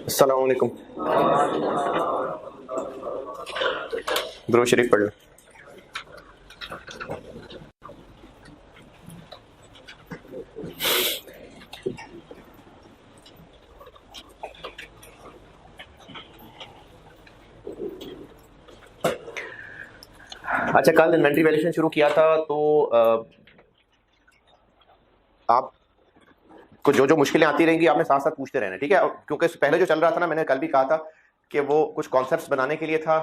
अस्सलाम वालेकुम। दुरूद शरीफ पढ़ लो। अच्छा, कल इन्वेंट्री वैल्यूएशन शुरू किया था तो आप को जो जो मुश्किलें आती रहेंगी आपने साथ साथ पूछते रहना, ठीक है? क्योंकि पहले जो चल रहा था ना, मैंने कल भी कहा था कि वो कुछ कॉन्सेप्ट्स बनाने के लिए था।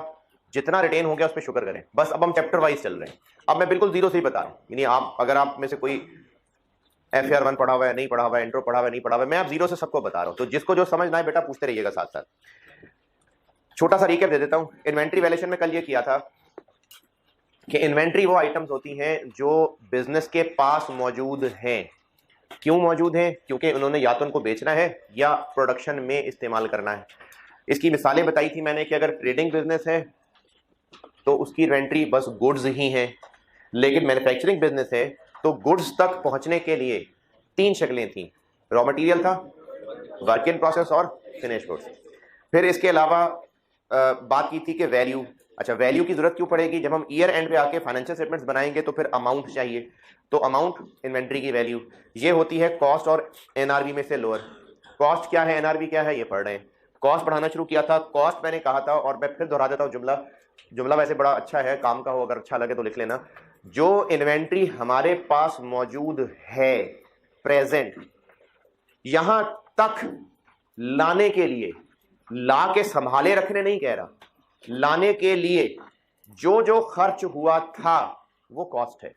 जितना रिटेन हो गया उस पर शुक्र करें। बस अब हम चैप्टर वाइज चल रहे हैं। अब मैं बिल्कुल जीरो से ही बता रहा हूँ, यानी आप अगर आप में से कोई FAR 1 पढ़ा हुआ है, नहीं पढ़ा हुआ है, इंट्रो पढ़ा हुआ है, नहीं पढ़ा हुआ है, मैं आप जीरो से सबको बता रहा हूँ। तो जिसको जो समझना है बेटा पूछते रहिएगा साथ साथ। छोटा सा रिकैप दे देता हूँ। इन्वेंट्री वैल्यूएशन में कल ये किया था कि इन्वेंट्री वो आइटम्स होती हैं जो बिजनेस के पास मौजूद हैं। क्यों मौजूद हैं? क्योंकि उन्होंने या तो उनको बेचना है या प्रोडक्शन में इस्तेमाल करना है। इसकी मिसालें बताई थी मैंने कि अगर ट्रेडिंग बिजनेस है तो उसकी इन्वेंट्री बस गुड्स ही है, लेकिन मैन्युफैक्चरिंग बिजनेस है तो गुड्स तक पहुंचने के लिए तीन शक्लें थी। रॉ मटेरियल था, वर्क इन प्रोसेस और फिनिश गुड्स। फिर इसके अलावा बात की थी कि वैल्यू। अच्छा, वैल्यू की जरूरत क्यों पड़ेगी? जब हम ईयर एंड पे आके फाइनेंशियल स्टेटमेंट्स बनाएंगे तो फिर अमाउंट चाहिए। तो अमाउंट इन्वेंट्री की वैल्यू ये होती है कॉस्ट और NRV में से लोअर। कॉस्ट क्या है, NRV क्या है, ये पढ़ रहे हैं। कॉस्ट पढ़ाना शुरू किया था। कॉस्ट मैंने कहा था और मैं फिर दोहरा देता हूँ जुमला वैसे बड़ा अच्छा है, काम का हो, अगर अच्छा लगे तो लिख लेना। जो इन्वेंट्री हमारे पास मौजूद है प्रेजेंट, यहां तक लाने के लिए, ला के संभाले रखने नहीं कह रहा, लाने के लिए जो जो खर्च हुआ था वो कॉस्ट है।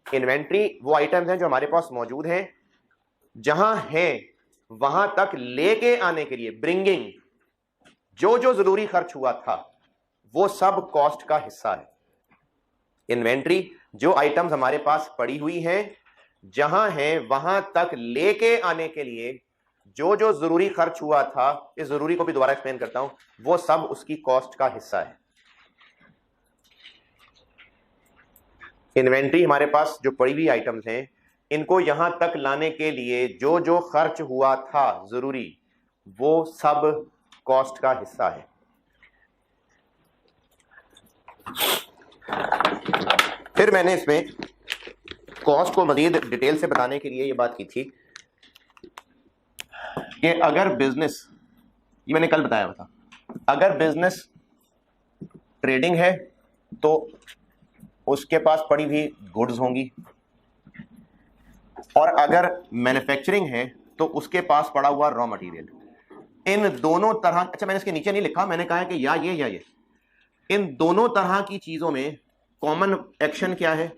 इन्वेंट्री वो आइटम्स हैं जो हमारे पास मौजूद हैं, जहां हैं वहां तक लेके आने के लिए ब्रिंगिंग, जो जो जरूरी खर्च हुआ था वो सब कॉस्ट का हिस्सा है। इन्वेंट्री जो आइटम्स हमारे पास पड़ी हुई हैं, जहां हैं वहां तक लेके आने के लिए जो जो जरूरी खर्च हुआ था, इस जरूरी को भी दोबारा एक्सप्लेन करता हूं, वो सब उसकी कॉस्ट का हिस्सा है। इन्वेंट्री हमारे पास जो पड़ी हुई आइटम्स हैं, इनको यहां तक लाने के लिए जो जो खर्च हुआ था जरूरी, वो सब कॉस्ट का हिस्सा है। फिर मैंने इसमें कॉस्ट को मजीद डिटेल से बताने के लिए ये बात की थी कि अगर बिजनेस, ये मैंने कल बताया था, अगर बिजनेस ट्रेडिंग है तो उसके पास पड़ी हुई गुड्स होंगी, और अगर मैन्युफैक्चरिंग है तो उसके पास पड़ा हुआ रॉ मटेरियल। इन दोनों तरह, अच्छा मैंने इसके नीचे नहीं लिखा, मैंने कहा है कि या ये, इन दोनों तरह की चीजों में कॉमन एक्शन क्या है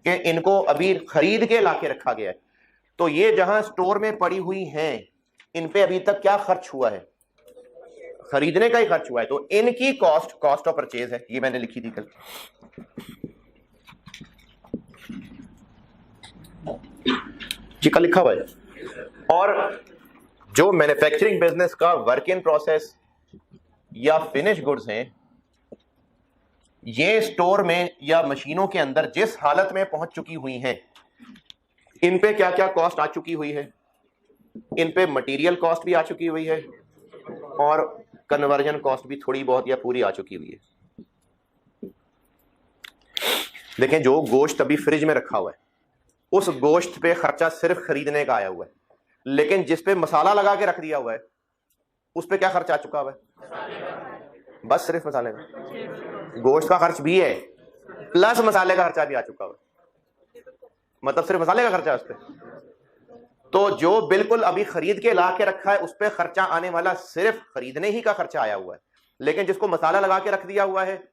कि इनको अभी खरीद के लाके रखा गया है। तो ये जहां स्टोर में पड़ी हुई हैं, इन पे अभी तक क्या खर्च हुआ है? खरीदने का ही खर्च हुआ है। तो इनकी कॉस्ट ऑफ परचेज है, ये मैंने लिखी थी कल। जी कल लिखा हुआ है। और जो मैन्युफैक्चरिंग बिजनेस का वर्क इन प्रोसेस या फिनिश गुड्स हैं, ये स्टोर में या मशीनों के अंदर जिस हालत में पहुंच चुकी हुई हैं, इन पे क्या क्या कॉस्ट आ चुकी हुई है? इन पे मटेरियल कॉस्ट भी आ चुकी हुई है और कन्वर्जन कॉस्ट भी थोड़ी बहुत या पूरी आ चुकी हुई है। देखें, जो गोश्त अभी फ्रिज में रखा हुआ है, उस गोश्त पे खर्चा सिर्फ खरीदने का आया हुआ है, लेकिन जिस पे मसाला लगा के रख दिया हुआ है उस पे क्या खर्चा आ चुका हुआ है? बस सिर्फ मसाले का। गोश्त का खर्च भी है प्लस मसाले का खर्चा भी आ चुका हुआ है, मतलब सिर्फ मसाले का खर्चा है उस पे। तो जो बिल्कुल अभी खरीद के ला के रखा है उस पे खर्चा आने वाला सिर्फ खरीदने ही का खर्चा आया हुआ है, लेकिन जिसको मसाला लगा के रख दिया हुआ है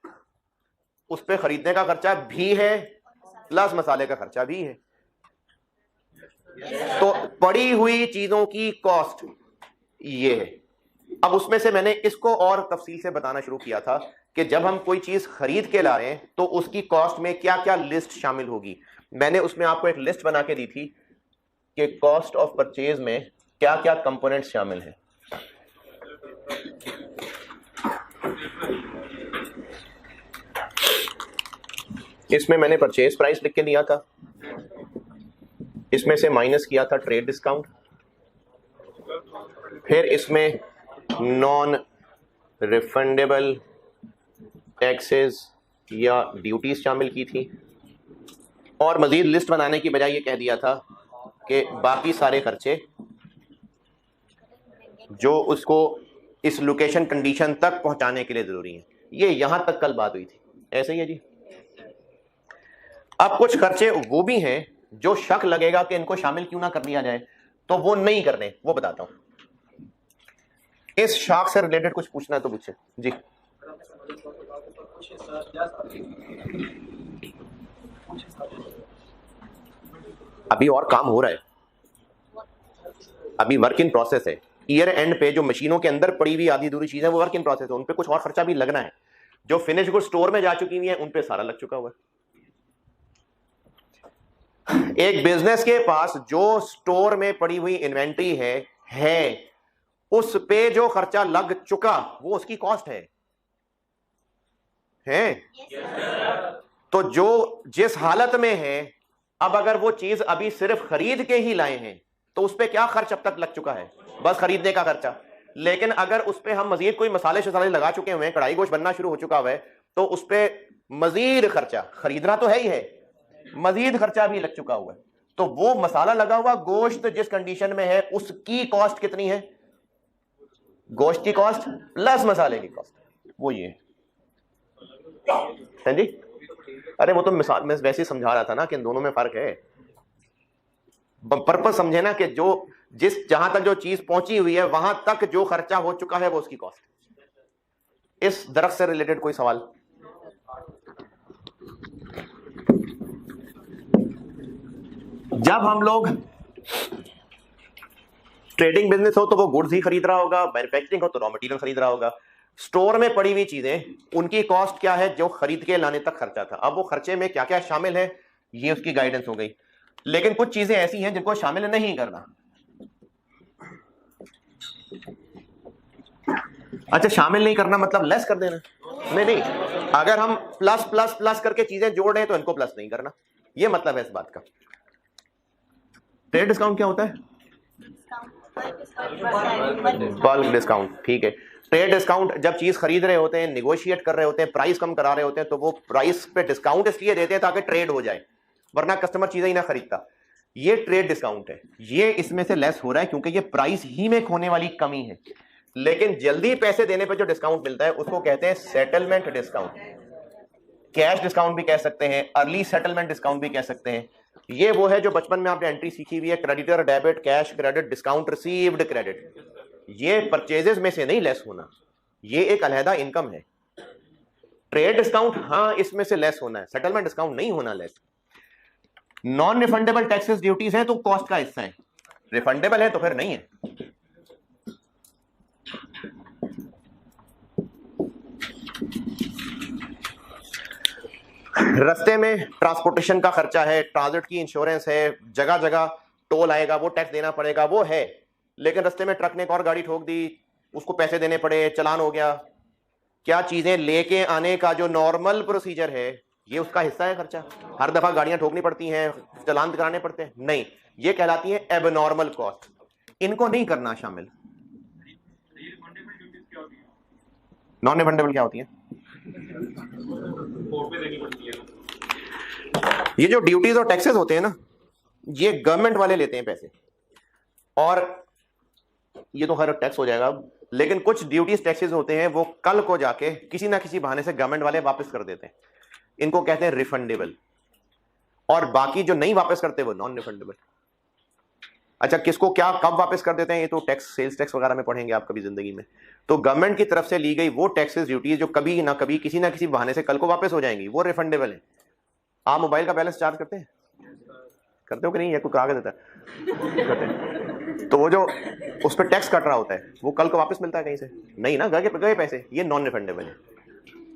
उस पे खरीदने का खर्चा भी है प्लस मसाले का खर्चा भी है। तो पड़ी हुई चीजों की कॉस्ट ये है। अब उसमें से मैंने इसको और तफसील से बताना शुरू किया था कि जब हम कोई चीज खरीद के ला रहे हैं तो उसकी कॉस्ट में क्या क्या लिस्ट शामिल होगी। मैंने उसमें आपको एक लिस्ट बना के दी थी कि कॉस्ट ऑफ परचेज में क्या क्या कंपोनेंट्स शामिल हैं। इसमें मैंने परचेज प्राइस लिख के दिया था, इसमें से माइनस किया था ट्रेड डिस्काउंट, फिर इसमें नॉन रिफंडेबल टैक्सेस या ड्यूटीज शामिल की थी, और मजीद लिस्ट बनाने की बजाय ये कह दिया था कि बाकी सारे खर्चे जो उसको इस लोकेशन कंडीशन तक पहुंचाने के लिए जरूरी है। ये यहां तक कल बात हुई थी, ऐसे ही है जी। अब कुछ खर्चे वो भी हैं जो शक लगेगा कि इनको शामिल क्यों ना कर लिया जाए, तो वो नहीं करने, वो बताता हूं। इस शाख से रिलेटेड कुछ पूछना है तो पूछे जी। अभी और काम हो रहा है, अभी वर्क इन प्रोसेस है। ईयर एंड पे जो मशीनों के अंदर पड़ी हुई आधी अधूरी चीजें वो वर्क इन प्रोसेस है, उन पे कुछ और खर्चा भी लगना है। जो फिनिश गुड स्टोर में जा चुकी हुई है उन पे सारा लग चुका हुआ है। एक बिजनेस के पास जो स्टोर में पड़ी हुई इन्वेंट्री है उस पे जो खर्चा लग चुका वो उसकी कॉस्ट है। तो जो जिस हालत में है, अब अगर वो चीज अभी सिर्फ खरीद के ही लाए हैं तो उस पे क्या खर्च अब तक लग चुका है? बस खरीदने का खर्चा। लेकिन अगर उस पे हम मजीद कोई मसाले शसाले लगा चुके हुए हैं, कढ़ाई गोश्त बनना शुरू हो चुका हुआ है, तो उस पे मजीद खर्चा, खरीदना तो है ही है, मजीद खर्चा भी लग चुका हुआ है। तो वो मसाला लगा हुआ गोश्त जिस कंडीशन में है उसकी कॉस्ट कितनी है? गोश्त की कॉस्ट प्लस मसाले की कॉस्ट, वो ये है जी। अरे वो तो मिसाल में वैसे ही समझा रहा था ना कि इन दोनों में फर्क है। पर्पस समझे ना कि जो जिस जहां तक जो चीज पहुंची हुई है वहां तक जो खर्चा हो चुका है वो उसकी कॉस्ट। इस दरख्त से रिलेटेड कोई सवाल? जब हम लोग ट्रेडिंग बिजनेस हो तो वो गुड्स ही खरीद रहा होगा, मैन्युफैक्चरिंग हो तो रॉ मटेरियल खरीद रहा होगा। स्टोर में पड़ी हुई चीजें उनकी कॉस्ट क्या है जो खरीद के लाने तक खर्चा था। अब वो खर्चे में क्या क्या शामिल है ये उसकी गाइडेंस हो गई। लेकिन कुछ चीजें ऐसी हैं जिनको शामिल नहीं करना। अच्छा, शामिल नहीं करना मतलब लेस कर देना? नहीं, अगर हम प्लस प्लस प्लस करके चीजें जोड़ रहे हैं तो इनको प्लस नहीं करना, ये मतलब है इस बात का। ट्रेड डिस्काउंट क्या होता है? बल्क डिस्काउंट, ठीक है। ट्रेड डिस्काउंट जब चीज खरीद रहे होते हैं, निगोशिएट कर रहे होते हैं, प्राइस कम करा रहे होते हैं, तो वो प्राइस पे डिस्काउंट इसलिए देते हैं ताकि ट्रेड हो जाए, वरना कस्टमर चीजें ही ना खरीदता। ये ट्रेड डिस्काउंट है, ये इसमें से लेस हो रहा है क्योंकि ये प्राइस ही में होने वाली कमी है। लेकिन जल्दी पैसे देने पर जो डिस्काउंट मिलता है उसको कहते हैं सेटलमेंट डिस्काउंट। कैश डिस्काउंट भी कह सकते हैं, अर्ली सेटलमेंट डिस्काउंट भी कह सकते हैं। ये वो है जो बचपन में आपने एंट्री सीखी हुई है, creditor, debit, cash, credit, discount, received credit. ये परचेजेस में से नहीं लेस होना, ये एक अलहदा इनकम है। ट्रेड डिस्काउंट हाँ इसमें से लेस होना है, सेटलमेंट डिस्काउंट नहीं होना less. Non refundable taxes duties है तो कॉस्ट का हिस्सा है, रिफंडेबल है तो फिर नहीं है। रास्ते में ट्रांसपोर्टेशन का खर्चा है, ट्रांजिट की इंश्योरेंस है, जगह जगह टोल आएगा, वो टैक्स देना पड़ेगा, वो है। लेकिन रास्ते में ट्रक ने एक और गाड़ी ठोक दी, उसको पैसे देने पड़े, चालान हो गया। क्या चीजें लेके आने का जो नॉर्मल प्रोसीजर है ये उसका हिस्सा है खर्चा? हर दफा गाड़ियां ठोकनी पड़ती हैं, चालान कराने पड़ते हैं? नहीं, ये कहलाती है एबनॉर्मल कॉस्ट, इनको नहीं करना शामिल। नॉन रिफंडेबल क्या होती है? ये जो ड्यूटीज और टैक्सेस होते हैं ना, ये गवर्नमेंट वाले लेते हैं पैसे, और ये तो खैर टैक्स हो जाएगा। लेकिन कुछ ड्यूटीज टैक्सेस होते हैं वो कल को जाके किसी ना किसी बहाने से गवर्नमेंट वाले वापस कर देते हैं, इनको कहते हैं रिफंडेबल। और बाकी जो नहीं वापस करते वो नॉन रिफंडेबल। अच्छा, किसको क्या कब वापस कर देते हैं ये तो टैक्स, सेल्स टैक्स वगैरह में पढ़ेंगे आप कभी जिंदगी में। तो गवर्नमेंट की तरफ से ली गई वो टैक्सेस ड्यूटीज जो कभी ना कभी किसी ना किसी बहाने से कल को वापस हो जाएंगी, वो रिफंडेबल है। आप मोबाइल का बैलेंस चार्ज करते हैं? करते हो कि नहीं? या कोई करा के देता है? तो वो जो उस पर टैक्स कट रहा होता है वो कल को वापस मिलता है कहीं से? नहीं ना, गए पैसे, ये नॉन रिफंडेबल है।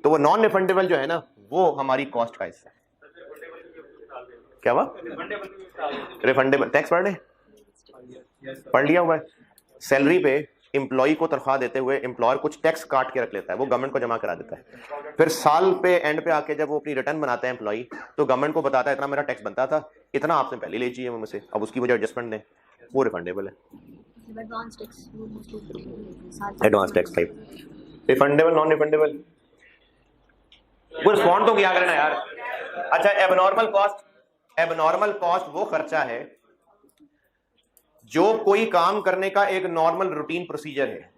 तो वो नॉन रिफंडेबल जो है ना वो हमारी कॉस्ट का हिस्सा है। क्या हुआ? रिफंडेबल टैक्स पढ़ लिया हुआ है। सैलरी पे एम्प्लॉय को तनख्वाह देते हुए एम्प्लॉयर कुछ टैक्स काट के रख लेता है, वो गवर्नमेंट को जमा करा देता है। फिर साल पे एंड पे आके जब वो अपनी रिटर्न बनाता है एम्प्लॉय, तो गवर्नमेंट को बताता है इतना मेरा टैक्स बनता था, इतना आपने पहले ले चाहिए मुझसे, अब उसकी वजह एडजस्टमेंट दें, वो रिफंडेबल है। Advance tax type, refundable non refundable, वो रिस्पॉन्ड तो किया करें ना यार। अच्छा, एबनॉर्मल कॉस्ट, एबनॉर्मल कॉस्ट वो खर्चा है जो कोई काम करने का एक नॉर्मल रूटीन प्रोसीजर है,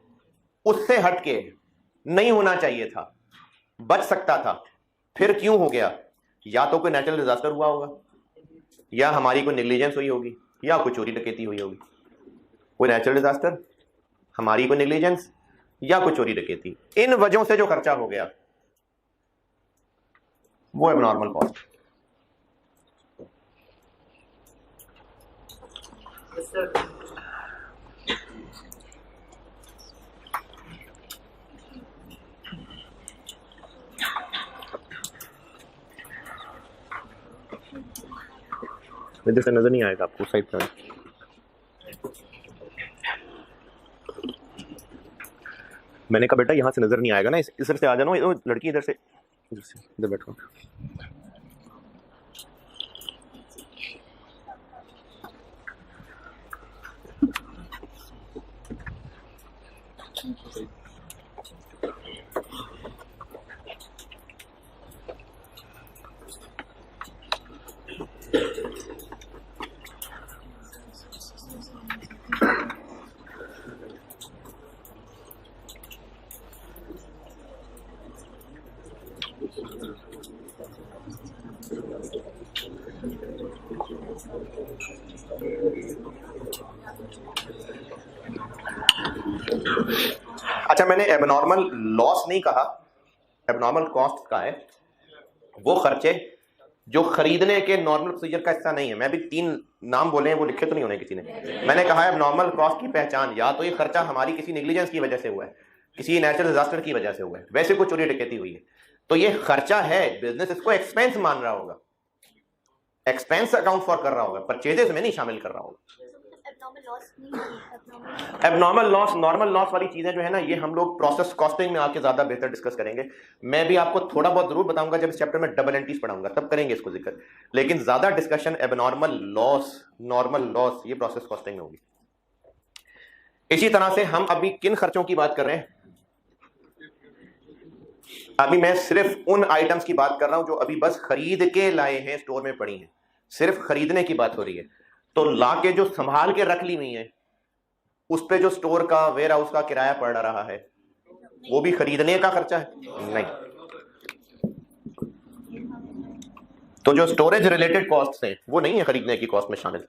उससे हटके नहीं होना चाहिए था, बच सकता था, फिर क्यों हो गया? या तो कोई नेचुरल डिजास्टर हुआ होगा, या हमारी कोई नेग्लिजेंस हुई होगी, या कोई चोरी डकैती हुई होगी। कोई नेचुरल डिजास्टर, हमारी कोई नेग्लिजेंस, या कोई चोरी डकैती, इन वजहों से जो खर्चा हो गया वो एबनॉर्मल कॉस्ट। इधर से नजर नहीं आएगा आपको, साइड पर मैंने कहा बेटा यहां से नजर नहीं आएगा ना, इधर से आ जाना, लड़की इधर से इधर बैठो। अच्छा, मैंने एबनॉर्मल लॉस नहीं कहा, एबनॉर्मल कॉस्ट का है वो खर्चे जो खरीदने के नॉर्मल प्रोसीजर का हिस्सा नहीं है। मैं भी 3 नाम बोले हैं, वो लिखे तो नहीं होने किसी ने। मैंने कहा है एबनॉर्मल कॉस्ट की पहचान, या तो ये खर्चा हमारी किसी नेग्लिजेंस की वजह से हुआ है, किसी नेचुरल डिजास्टर की वजह से हुआ है, वैसे कोई चोरी डकैती हुई है, तो ये खर्चा है, बिजनेस इसको एक्सपेंस मान रहा होगा, एक्सपेंस अकाउंट फॉर कर रहा होगा, परचेजेस में नहीं शामिल कर रहा होगा। एबनॉर्मल लॉस, नॉर्मल लॉस वाली चीजें जो है ना, ये हम लोग प्रोसेस कॉस्टिंग में आके ज्यादा बेहतर डिस्कस करेंगे। मैं भी आपको थोड़ा बहुत जरूर बताऊंगा जब इस चैप्टर में डबल एंट्रीज पढ़ाऊंगा, तब करेंगे इसको जिक्र, लेकिन ज्यादा discussion abnormal loss, normal loss, ये प्रोसेस कॉस्टिंग में होगी। इसी तरह से हम अभी किन खर्चों की बात कर रहे हैं? अभी मैं सिर्फ उन आइटम्स की बात कर रहा हूं जो अभी बस खरीद के लाए हैं, स्टोर में पड़ी हैं, सिर्फ खरीदने की बात हो रही है। तो ला के जो संभाल के रख ली हुई है, उस पे जो स्टोर का, वेयर हाउस का किराया पड़ रहा है, वो भी खरीदने का खर्चा है? नहीं। तो जो स्टोरेज रिलेटेड कॉस्ट है वो नहीं है खरीदने की कॉस्ट में शामिल।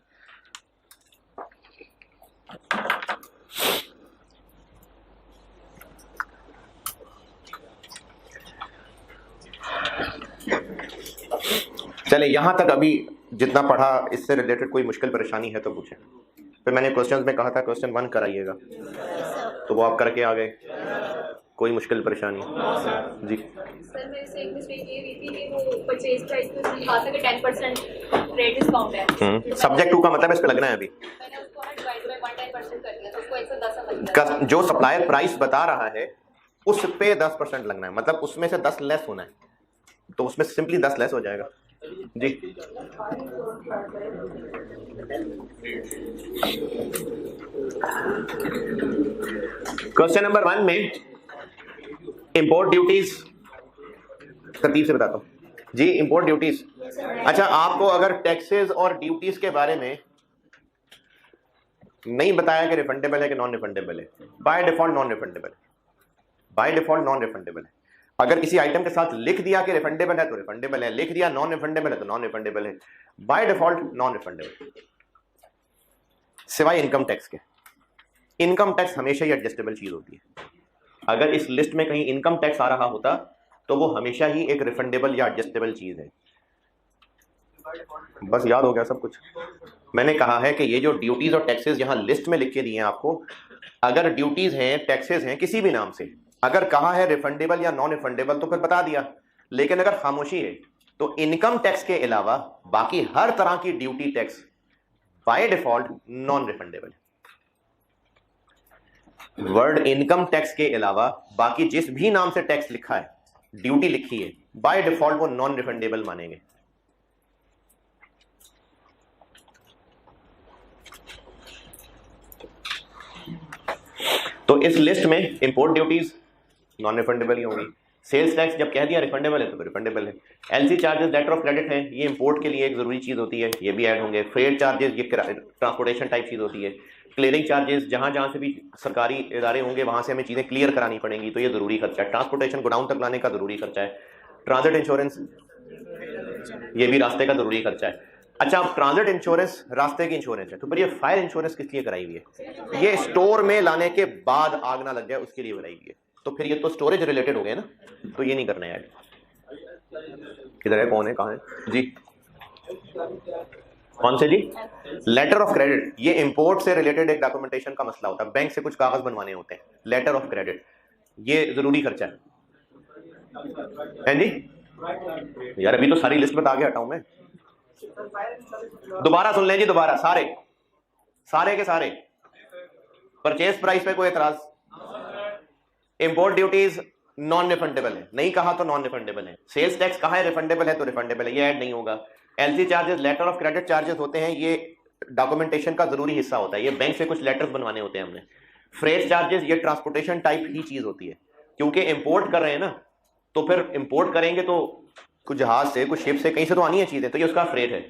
चले, यहां तक अभी जितना पढ़ा, इससे रिलेटेड कोई मुश्किल परेशानी है तो पूछें। फिर मैंने क्वेश्चंस में कहा था क्वेश्चन 1 कराइएगा, तो वो आप करके आ गए। कोई मुश्किल परेशानी? जी सर, मेरे से एक मिस्टेक ये हुई थी कि वो परचेज प्राइस पे लिखा था कि 10% रेट डिस्काउंट है। सब्जेक्ट 2 का मतलब इस पे लगना है। अभी मैंने उसको ना डिवाइड बाय 110% कर दिया, तो उसको 110 समझ लिया। जो सप्लायर प्राइस बता रहा है उस पे 10% लगना है, मतलब उसमें से 10 लेस होना है, तो उसमें सिंपली 10 लेस हो जाएगा। जी क्वेश्चन नंबर 1 में इंपोर्ट ड्यूटीज, तरतीब से बताता हूं जी। इंपोर्ट ड्यूटीज, अच्छा, आपको अगर टैक्सेस और ड्यूटीज के बारे में नहीं बताया कि रिफंडेबल है कि नॉन रिफंडेबल है, बाय डिफॉल्ट नॉन रिफंडेबल है, बाय डिफॉल्ट नॉन रिफंडेबल है। अगर किसी आइटम के साथ लिख दिया कि रिफंडेबल है तो रिफंडेबल है, लिख दिया नॉन रिफंडेबल है तो नॉन रिफंडेबल है, बाय डिफॉल्ट नॉन रिफंडेबल, सिवाय इनकम टैक्स के। इनकम टैक्स हमेशा ही एडजस्टेबल चीज होती है। अगर इस लिस्ट में कहीं इनकम टैक्स आ रहा होता तो वो हमेशा ही एक रिफंडेबल या एडजस्टेबल चीज है। बस याद हो गया सब कुछ। मैंने कहा है कि ये जो ड्यूटीज और टैक्सेस यहाँ लिस्ट में लिख के दिए हैं आपको, अगर ड्यूटीज हैं, टैक्सेस हैं, किसी भी नाम से, अगर कहा है रिफंडेबल या नॉन रिफंडेबल तो फिर बता दिया, लेकिन अगर खामोशी है तो इनकम टैक्स के अलावा बाकी हर तरह की duty tax by default non refundable. Word income tax के अलावा बाकी जिस भी नाम से टैक्स लिखा है, ड्यूटी लिखी है, बाय डिफॉल्ट वो नॉन रिफंडेबल मानेंगे। तो इस लिस्ट में इंपोर्ट ड्यूटीज नॉन रिफंडेबल ही होंगी, सेल्स टैक्स जब कह दिया रिफंडेबल है तो रिफंडेबल है, LC charges letter of credit है, ये इंपोर्ट के लिए एक जरूरी चीज होती है, ये भी ऐड होंगे, फ्रेट चार्जेस ये ट्रांसपोर्टेशन टाइप चीज होती है, क्लियरिंग चार्जेस जहां जहां से भी सरकारी इदारे होंगे वहां से हमें चीजें क्लियर करानी पड़ेंगी तो ये जरूरी खर्चा है, ट्रांसपोर्टेशन गोडाउन तक लाने का जरूरी खर्चा है, ट्रांजिट इंश्योरेंस ये भी रास्ते का जरूरी खर्चा है। अच्छा, अब ट्रांजिट इंश्योरेंस रास्ते की इंश्योरेंस है, तो फिर ये फायर इंश्योरेंस किस लिए कराई हुई है? ये स्टोर में लाने के बाद आग ना लग जाए उसके लिए कराई हुई है, तो फिर ये तो स्टोरेज रिलेटेड हो गए ना, तो ये नहीं करना है। किधर है, कौन है, कहाँ है जी, कौन से जी? लेटर ऑफ क्रेडिट, ये इंपोर्ट से रिलेटेड एक डॉक्यूमेंटेशन का मसला होता है, बैंक से कुछ कागज बनवाने होते हैं, लेटर ऑफ क्रेडिट ये जरूरी खर्चा है जी। यार अभी तो सारी लिस्ट बता के हटाऊं मैं, दोबारा सुन लें जी, दोबारा सारे के सारे। परचेज प्राइस पे कोई एतराज? इंपोर्ट ड्यूटीज नॉन रिफंडेबल है, नहीं कहा तो नॉन रिफंडेबल है, सेल्स टैक्स कहा है रिफंडेबल है तो रिफंडेबल है, ये ऐड नहीं होगा, LC charges letter of credit charges होते हैं, ये डॉक्यूमेंटेशन का जरूरी हिस्सा होता है, ये बैंक से कुछ लेटर्स बनवाने होते हैं हमने, फ्रेट चार्जेस ये ट्रांसपोर्टेशन टाइप ही चीज होती है, क्योंकि इंपोर्ट कर रहे हैं ना, तो फिर इंपोर्ट करेंगे तो कुछ जहाज से कुछ शिप से कहीं से तो आनी है चीजें, तो ये उसका फ्रेट है।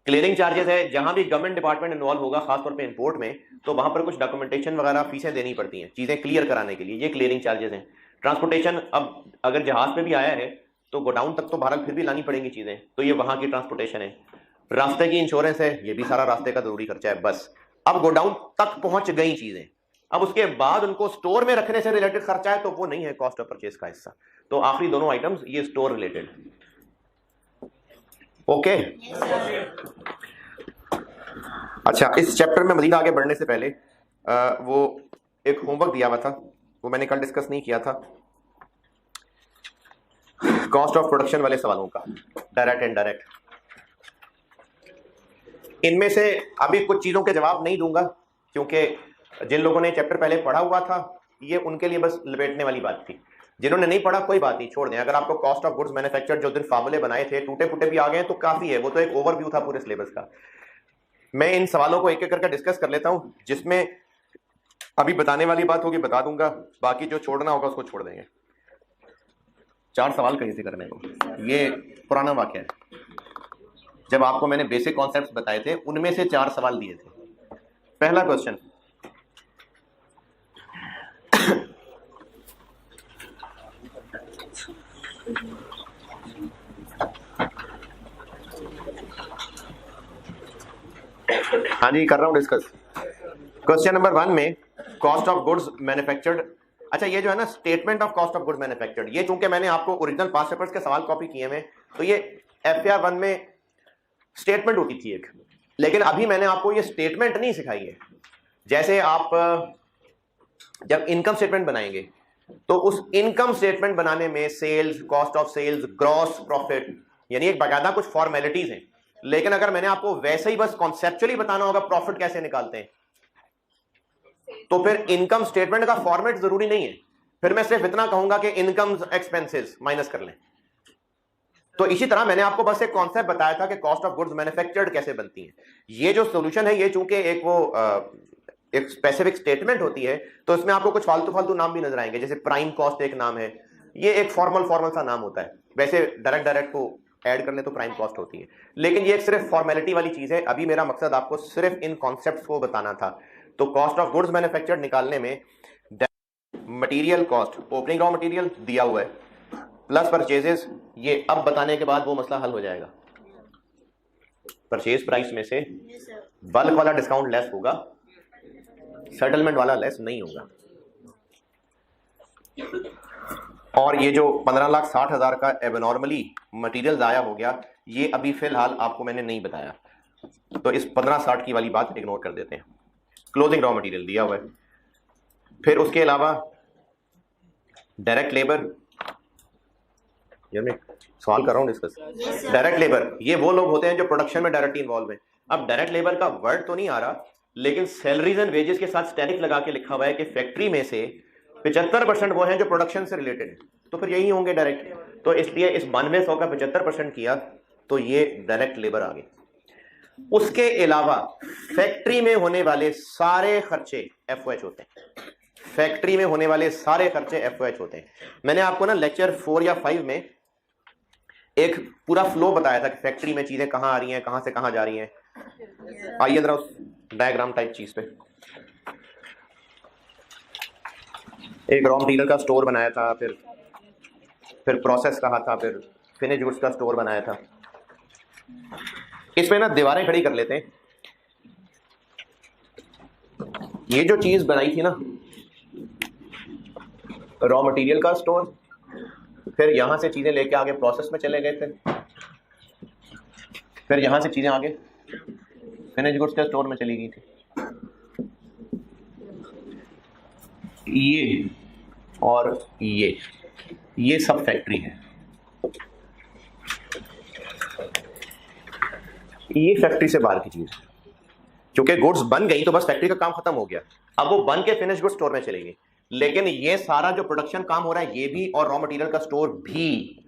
क्लियरिंग चार्जेस है, जहां भी गवर्नमेंट डिपार्टमेंट इन्वॉल्व होगा खासतौर पे इंपोर्ट में, तो वहां पर कुछ डॉक्यूमेंटेशन वगैरह फीसें देनी पड़ती हैं चीजें क्लियर कराने के लिए, ये क्लियरिंग चार्जेस हैं। ट्रांसपोर्टेशन, अब अगर जहाज पे भी आया है तो गोडाउन तक तो भारत फिर भी लानी पड़ेंगी चीजें, तो ये वहां की ट्रांसपोर्टेशन है। रास्ते की इंश्योरेंस है, ये भी सारा रास्ते का जरूरी खर्चा है। बस अब गोडाउन तक पहुंच गई चीजें, अब उसके बाद उनको स्टोर में रखने से रिलेटेड खर्चा है तो वो नहीं है कॉस्ट ऑफ परचेज का हिस्सा, तो आखिरी दोनों आइटम्स ये स्टोर रिलेटेड। ओके अच्छा, इस चैप्टर में मजीद आगे बढ़ने से पहले वो एक होमवर्क दिया हुआ था, वो मैंने कल डिस्कस नहीं किया था, कॉस्ट ऑफ प्रोडक्शन वाले सवालों का, डायरेक्ट इनडायरेक्ट। इनमें से अभी कुछ चीजों के जवाब नहीं दूंगा क्योंकि जिन लोगों ने चैप्टर पहले पढ़ा हुआ था ये उनके लिए बस लपेटने वाली बात थी, जिन्होंने नहीं पढ़ा कोई बात नहीं, छोड़ दें। अगर आपको कॉस्ट ऑफ गुड्स मैन्युफैक्चर्ड जो दिन फार्मूले बनाए थे टूटे फूटे भी आ गए तो काफी है, वो तो एक ओवरव्यू था पूरे सिलेबस का। मैं इन सवालों को एक एक करके डिस्कस कर लेता हूं, जिसमें अभी बताने वाली बात होगी बता दूंगा, बाकी जो छोड़ना होगा उसको छोड़ देंगे। 4 सवाल कहीं से करने को, ये पुराना वाक्य है, जब आपको मैंने बेसिक कॉन्सेप्ट्स बताए थे उनमें से 4 सवाल दिए थे। पहला क्वेश्चन, हाँ जी कर रहा हूं डिस्कस। क्वेश्चन नंबर 1 में कॉस्ट ऑफ गुड्स मैन्युफैक्चर्ड, अच्छा ये जो है ना statement of cost of goods manufactured, ये चूंकि मैंने आपको ओरिजिनल पास्ट पेपर्स के सवाल कॉपी किए हैं तो ये FAR 1 में स्टेटमेंट होती थी एक, लेकिन अभी मैंने आपको ये स्टेटमेंट नहीं सिखाई है। जैसे आप जब इनकम स्टेटमेंट बनाएंगे तो उस इनकम स्टेटमेंट बनाने में sales, cost of sales, gross profit, यानी एक बाकायदा कुछ फॉर्मेलिटीज हैं, लेकिन अगर मैंने आपको वैसे ही बस कॉन्सेप्चुअली बताना होगा प्रॉफिट कैसे निकालते हैं तो फिर इनकम स्टेटमेंट का फॉर्मेट जरूरी नहीं है, फिर मैं सिर्फ इतना कहूंगा कि इनकम एक्सपेंसेस माइनस कर लें। तो इसी तरह मैंने आपको बस एक कॉन्सेप्ट बताया था कि कॉस्ट ऑफ गुड्स मैन्युफैक्चर्ड कैसे बनती है। ये जो सॉल्यूशन है ये चूंकि एक वो एक स्पेसिफिक स्टेटमेंट होती है तो इसमें आपको कुछ फालतू नाम भी नजर आएंगे, जैसे प्राइम कॉस्ट एक नाम है, ये एक फॉर्मल सा नाम होता है, वैसे डायरेक्ट को ऐड कर ले तो प्राइम कॉस्ट होती है, लेकिन ये एक सिर्फ फॉर्मेलिटी वाली चीज है। अभी मेरा मकसद आपको सिर्फ इन कॉन्सेप्ट्स को बताना था। तो कॉस्ट ऑफ गुड्स मैन्युफैक्चर्ड निकालने में material cost, opening raw material दिया हुआ है, प्लस परचेजेस, ये अब बताने के बाद वो मसला हल हो जाएगा। परचेज प्राइस में से बल्क वाला डिस्काउंट लेस होगा, सेटलमेंट वाला लेस नहीं होगा। और ये जो 15,60,000 का एबनॉर्मली मटेरियल ज़ाया हो गया, ये अभी फिलहाल आपको मैंने नहीं बताया, तो इस 15,60 की वाली बात इग्नोर कर देते हैं। क्लोजिंग रॉ मटेरियल दिया हुआ है, फिर उसके अलावा डायरेक्ट लेबर, मैं सवाल कर रहा हूँ डिस्कस। डायरेक्ट लेबर ये वो लोग होते हैं जो प्रोडक्शन में डायरेक्टली इन्वॉल्व है। अब डायरेक्ट लेबर का वर्ड तो नहीं आ रहा, लेकिन सैलरीज एंड वेजेस के साथ स्टैटिक लगा के लिखा हुआ है कि फैक्ट्री में से 75% वो हैं जो प्रोडक्शन से रिलेटेड है, तो फिर यही होंगे डायरेक्ट। तो इसलिए इस 9200 का 75% किया तो ये डायरेक्ट लेबर आ गए। उसके अलावा फैक्ट्री में होने वाले सारे खर्चे FOH होते हैं, फैक्ट्री में होने वाले सारे खर्चे FOH होते हैं। मैंने आपको ना लेक्चर 4 या 5 में एक पूरा फ्लो बताया था कि फैक्ट्री में चीजें कहां आ रही हैं, कहां से कहां जा रही हैं। आइए जरा उस डायग्राम टाइप चीज पे, एक रॉ मटेरियल का स्टोर बनाया था, फिर प्रोसेस कहा था, फिर फिनिश गुड्स का स्टोर बनाया था। इसमें ना दीवारें खड़ी कर लेते हैं। ये जो चीज बनाई थी ना, रॉ मटेरियल का स्टोर, फिर यहां से चीजें लेके आगे प्रोसेस में चले गए थे, फिर यहां से चीजें आगे फिनिश गुड्स के स्टोर में चली गई थी। ये और ये सब फैक्ट्री है। ये फैक्ट्री से बाहर की चीज है। क्योंकि गुड्स बन गई तो बस फैक्ट्री का काम खत्म हो गया। अब वो बन के फिनिश गुड्स स्टोर में चलेगी, लेकिन ये सारा जो प्रोडक्शन काम हो रहा है ये भी, और रॉ मटेरियल का स्टोर भी,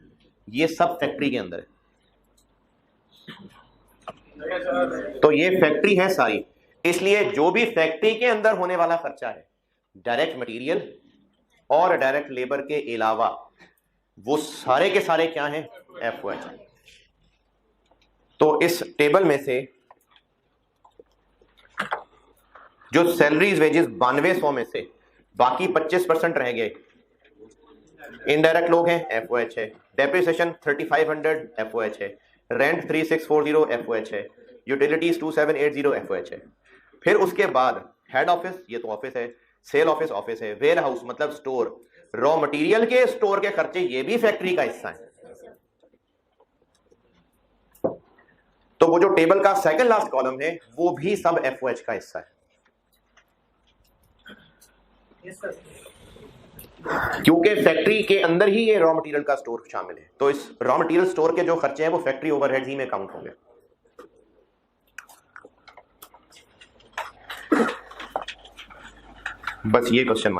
ये सब फैक्ट्री के अंदर है। तो ये फैक्ट्री है सारी। इसलिए जो भी फैक्ट्री के अंदर होने वाला खर्चा है, डायरेक्ट मटेरियल और डायरेक्ट लेबर के अलावा, वो सारे के सारे क्या हैं? FOH। तो इस टेबल में से जो सैलरीज वेजेस 9200 में से बाकी 25% रह गए, इनडायरेक्ट लोग हैं, FOH है। डेप्रिसिएशन 3500 FOH है। रेंट 3640 FOH है। यूटिलिटीज 2780 FOH है। फिर उसके बाद हेड ऑफिस, ये तो ऑफिस है, सेल ऑफिस है, वेयर हाउस मतलब स्टोर, रॉ मटेरियल के स्टोर के खर्चे, ये भी फैक्ट्री का हिस्सा है। तो वो जो टेबल का सेकंड लास्ट कॉलम है वो भी सब FOH का हिस्सा है। क्योंकि फैक्ट्री के अंदर ही ये रॉ मटेरियल का स्टोर शामिल है, तो इस रॉ मटेरियल स्टोर के जो खर्चे हैं वो फैक्ट्री ओवरहेड्स ही में काउंट होंगे। बस ये क्वेश्चन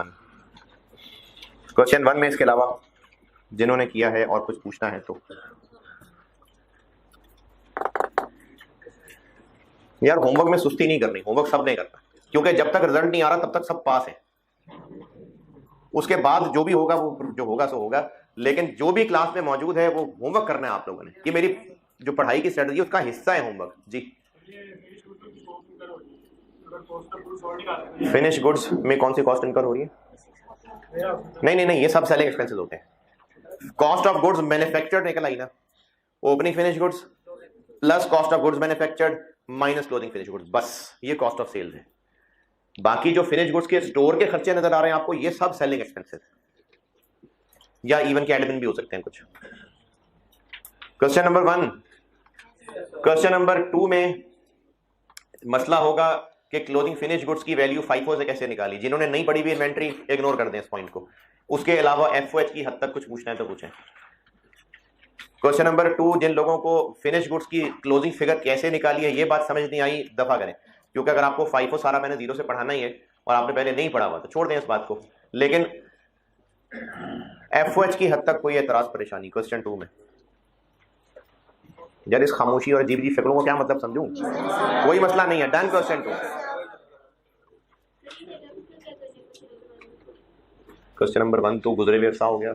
1 में इसके अलावा जिन्होंने किया है और कुछ पूछना है तो यार, होमवर्क में सुस्ती नहीं करनी। होमवर्क सब नहीं करता, क्योंकि जब तक रिजल्ट नहीं आ रहा तब तक सब पास है। उसके बाद जो भी होगा वो जो होगा सो होगा, लेकिन जो भी क्लास में मौजूद है वो होमवर्क करना है आप लोगों ने। ये मेरी जो पढ़ाई की स्ट्रेटजी है उसका हिस्सा है होमवर्क। जी, फिनिश गुड्स में कौन सी कॉस्ट इनकर हो रही है? नहीं, ये सब सेलिंग एक्सपेंसेस होते हैं। कॉस्ट ऑफ गुड्स मैन्युफैक्चर्ड निकल आई ना, opening finish goods plus cost of goods manufactured minus closing finish goods, बस ये कॉस्ट ऑफ सेल्स है। बाकी जो फिनिश गुड्स के स्टोर के खर्चे नजर आ रहे हैं आपको, ये सब सेलिंग एक्सपेंसेस या इवन के एडमिन भी हो सकते हैं कुछ। Question number 1। क्वेश्चन नंबर 2 में मसला होगा कि क्लोजिंग फिनिश गुड्स की वैल्यू FIFO से कैसे निकाली। जिन्होंने नहीं पढ़ी हुई इन्वेंट्री, इग्नोर कर दें इस पॉइंट को। उसके अलावा FOH की हद तक कुछ पूछना है तो पूछें। क्वेश्चन नंबर 2, जिन लोगों को फिनिश गुड्स की क्लोजिंग फिगर कैसे निकाली है ये बात समझ नहीं आई, दफा करें। क्योंकि अगर आपको FIFO सारा मैंने 0 से पढ़ाना ही है और आपने पहले नहीं पढ़ा हुआ तो छोड़ दें इस बात को। लेकिन FOH की हद तक कोई एतराज परेशानी क्वेश्चन 2 में? यार इस खामोशी और अजीब फिक्रों को क्या मतलब समझूं? कोई मसला नहीं है। डन। क्वेश्चन 2। क्वेश्चन नंबर 1 तो गुजरे हुए अरसा हो गया।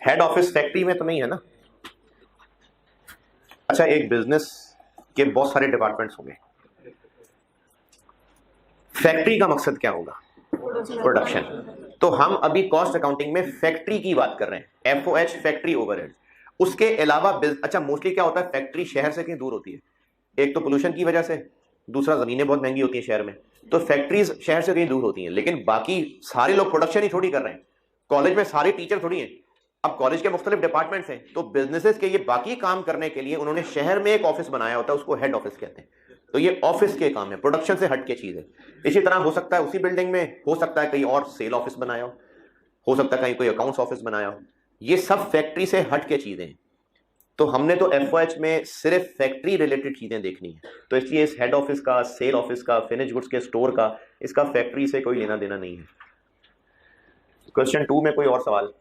हेड ऑफिस फैक्ट्री में तो नहीं है ना? अच्छा, एक बिजनेस के बहुत सारे डिपार्टमेंट्स होंगे। फैक्ट्री का मकसद क्या होगा? प्रोडक्शन। तो हम अभी कॉस्ट अकाउंटिंग में फैक्ट्री की बात कर रहे हैं, FOH फैक्ट्री ओवरहेड। उसके अलावा अच्छा मोस्टली क्या होता है, फैक्ट्री शहर से कहीं दूर होती है। एक तो पोल्यूशन की वजह से, दूसरा जमीनें बहुत महंगी होती हैं शहर में, तो फैक्ट्रीज शहर से कहीं दूर होती हैं। लेकिन बाकी सारे लोग प्रोडक्शन ही थोड़ी कर रहे हैं। कॉलेज में सारे टीचर थोड़ी हैं। अब कॉलेज के मुख्तलिफ डिपार्टमेंट्स हैं, तो बिजनेसेस के ये बाकी काम करने के लिए उन्होंने शहर में एक ऑफिस बनाया होता है, उसको हेड ऑफिस कहते हैं। तो ये ऑफिस के काम है, प्रोडक्शन से हट के चीज है। इसी तरह हो सकता है उसी बिल्डिंग में, हो सकता है कहीं और सेल ऑफिस बनाया हो सकता है कहीं कोई अकाउंट्स ऑफिस बनाया हो। ये सब फैक्ट्री से हट के चीजें हैं। तो हमने तो FOH में सिर्फ फैक्ट्री रिलेटेड चीजें देखनी है, तो इसलिए इस हेड ऑफिस का, सेल ऑफिस का, फिनिश गुड्स के स्टोर का, इसका फैक्ट्री से कोई लेना देना नहीं है। क्वेश्चन 2 में कोई और सवाल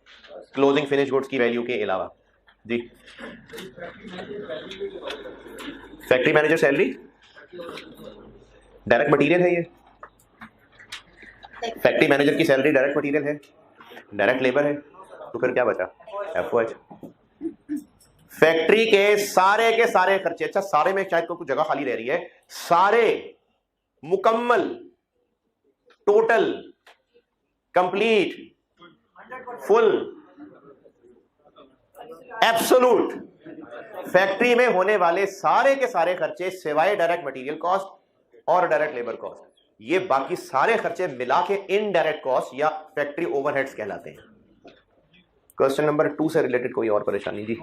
क्लोजिंग फिनिश गुड्स की वैल्यू के अलावा? जी, factory manager salary direct material है ये। फैक्ट्री मैनेजर की सैलरी डायरेक्ट मटेरियल है, डायरेक्ट लेबर है, तो फिर क्या बचा? एफओएच। फैक्ट्री के सारे खर्चे, अच्छा सारे में शायद कुछ जगह खाली रह रही है, सारे मुकम्मल, total, complete, full, absolute, factory में होने वाले सारे के सारे खर्चे सिवाय डायरेक्ट मटेरियल कॉस्ट और डायरेक्ट लेबर कॉस्ट, ये बाकी सारे खर्चे मिला के इनडायरेक्ट कॉस्ट या फैक्ट्री ओवरहेड्स कहलाते हैं। क्वेश्चन नंबर 2 से रिलेटेड कोई और परेशानी? जी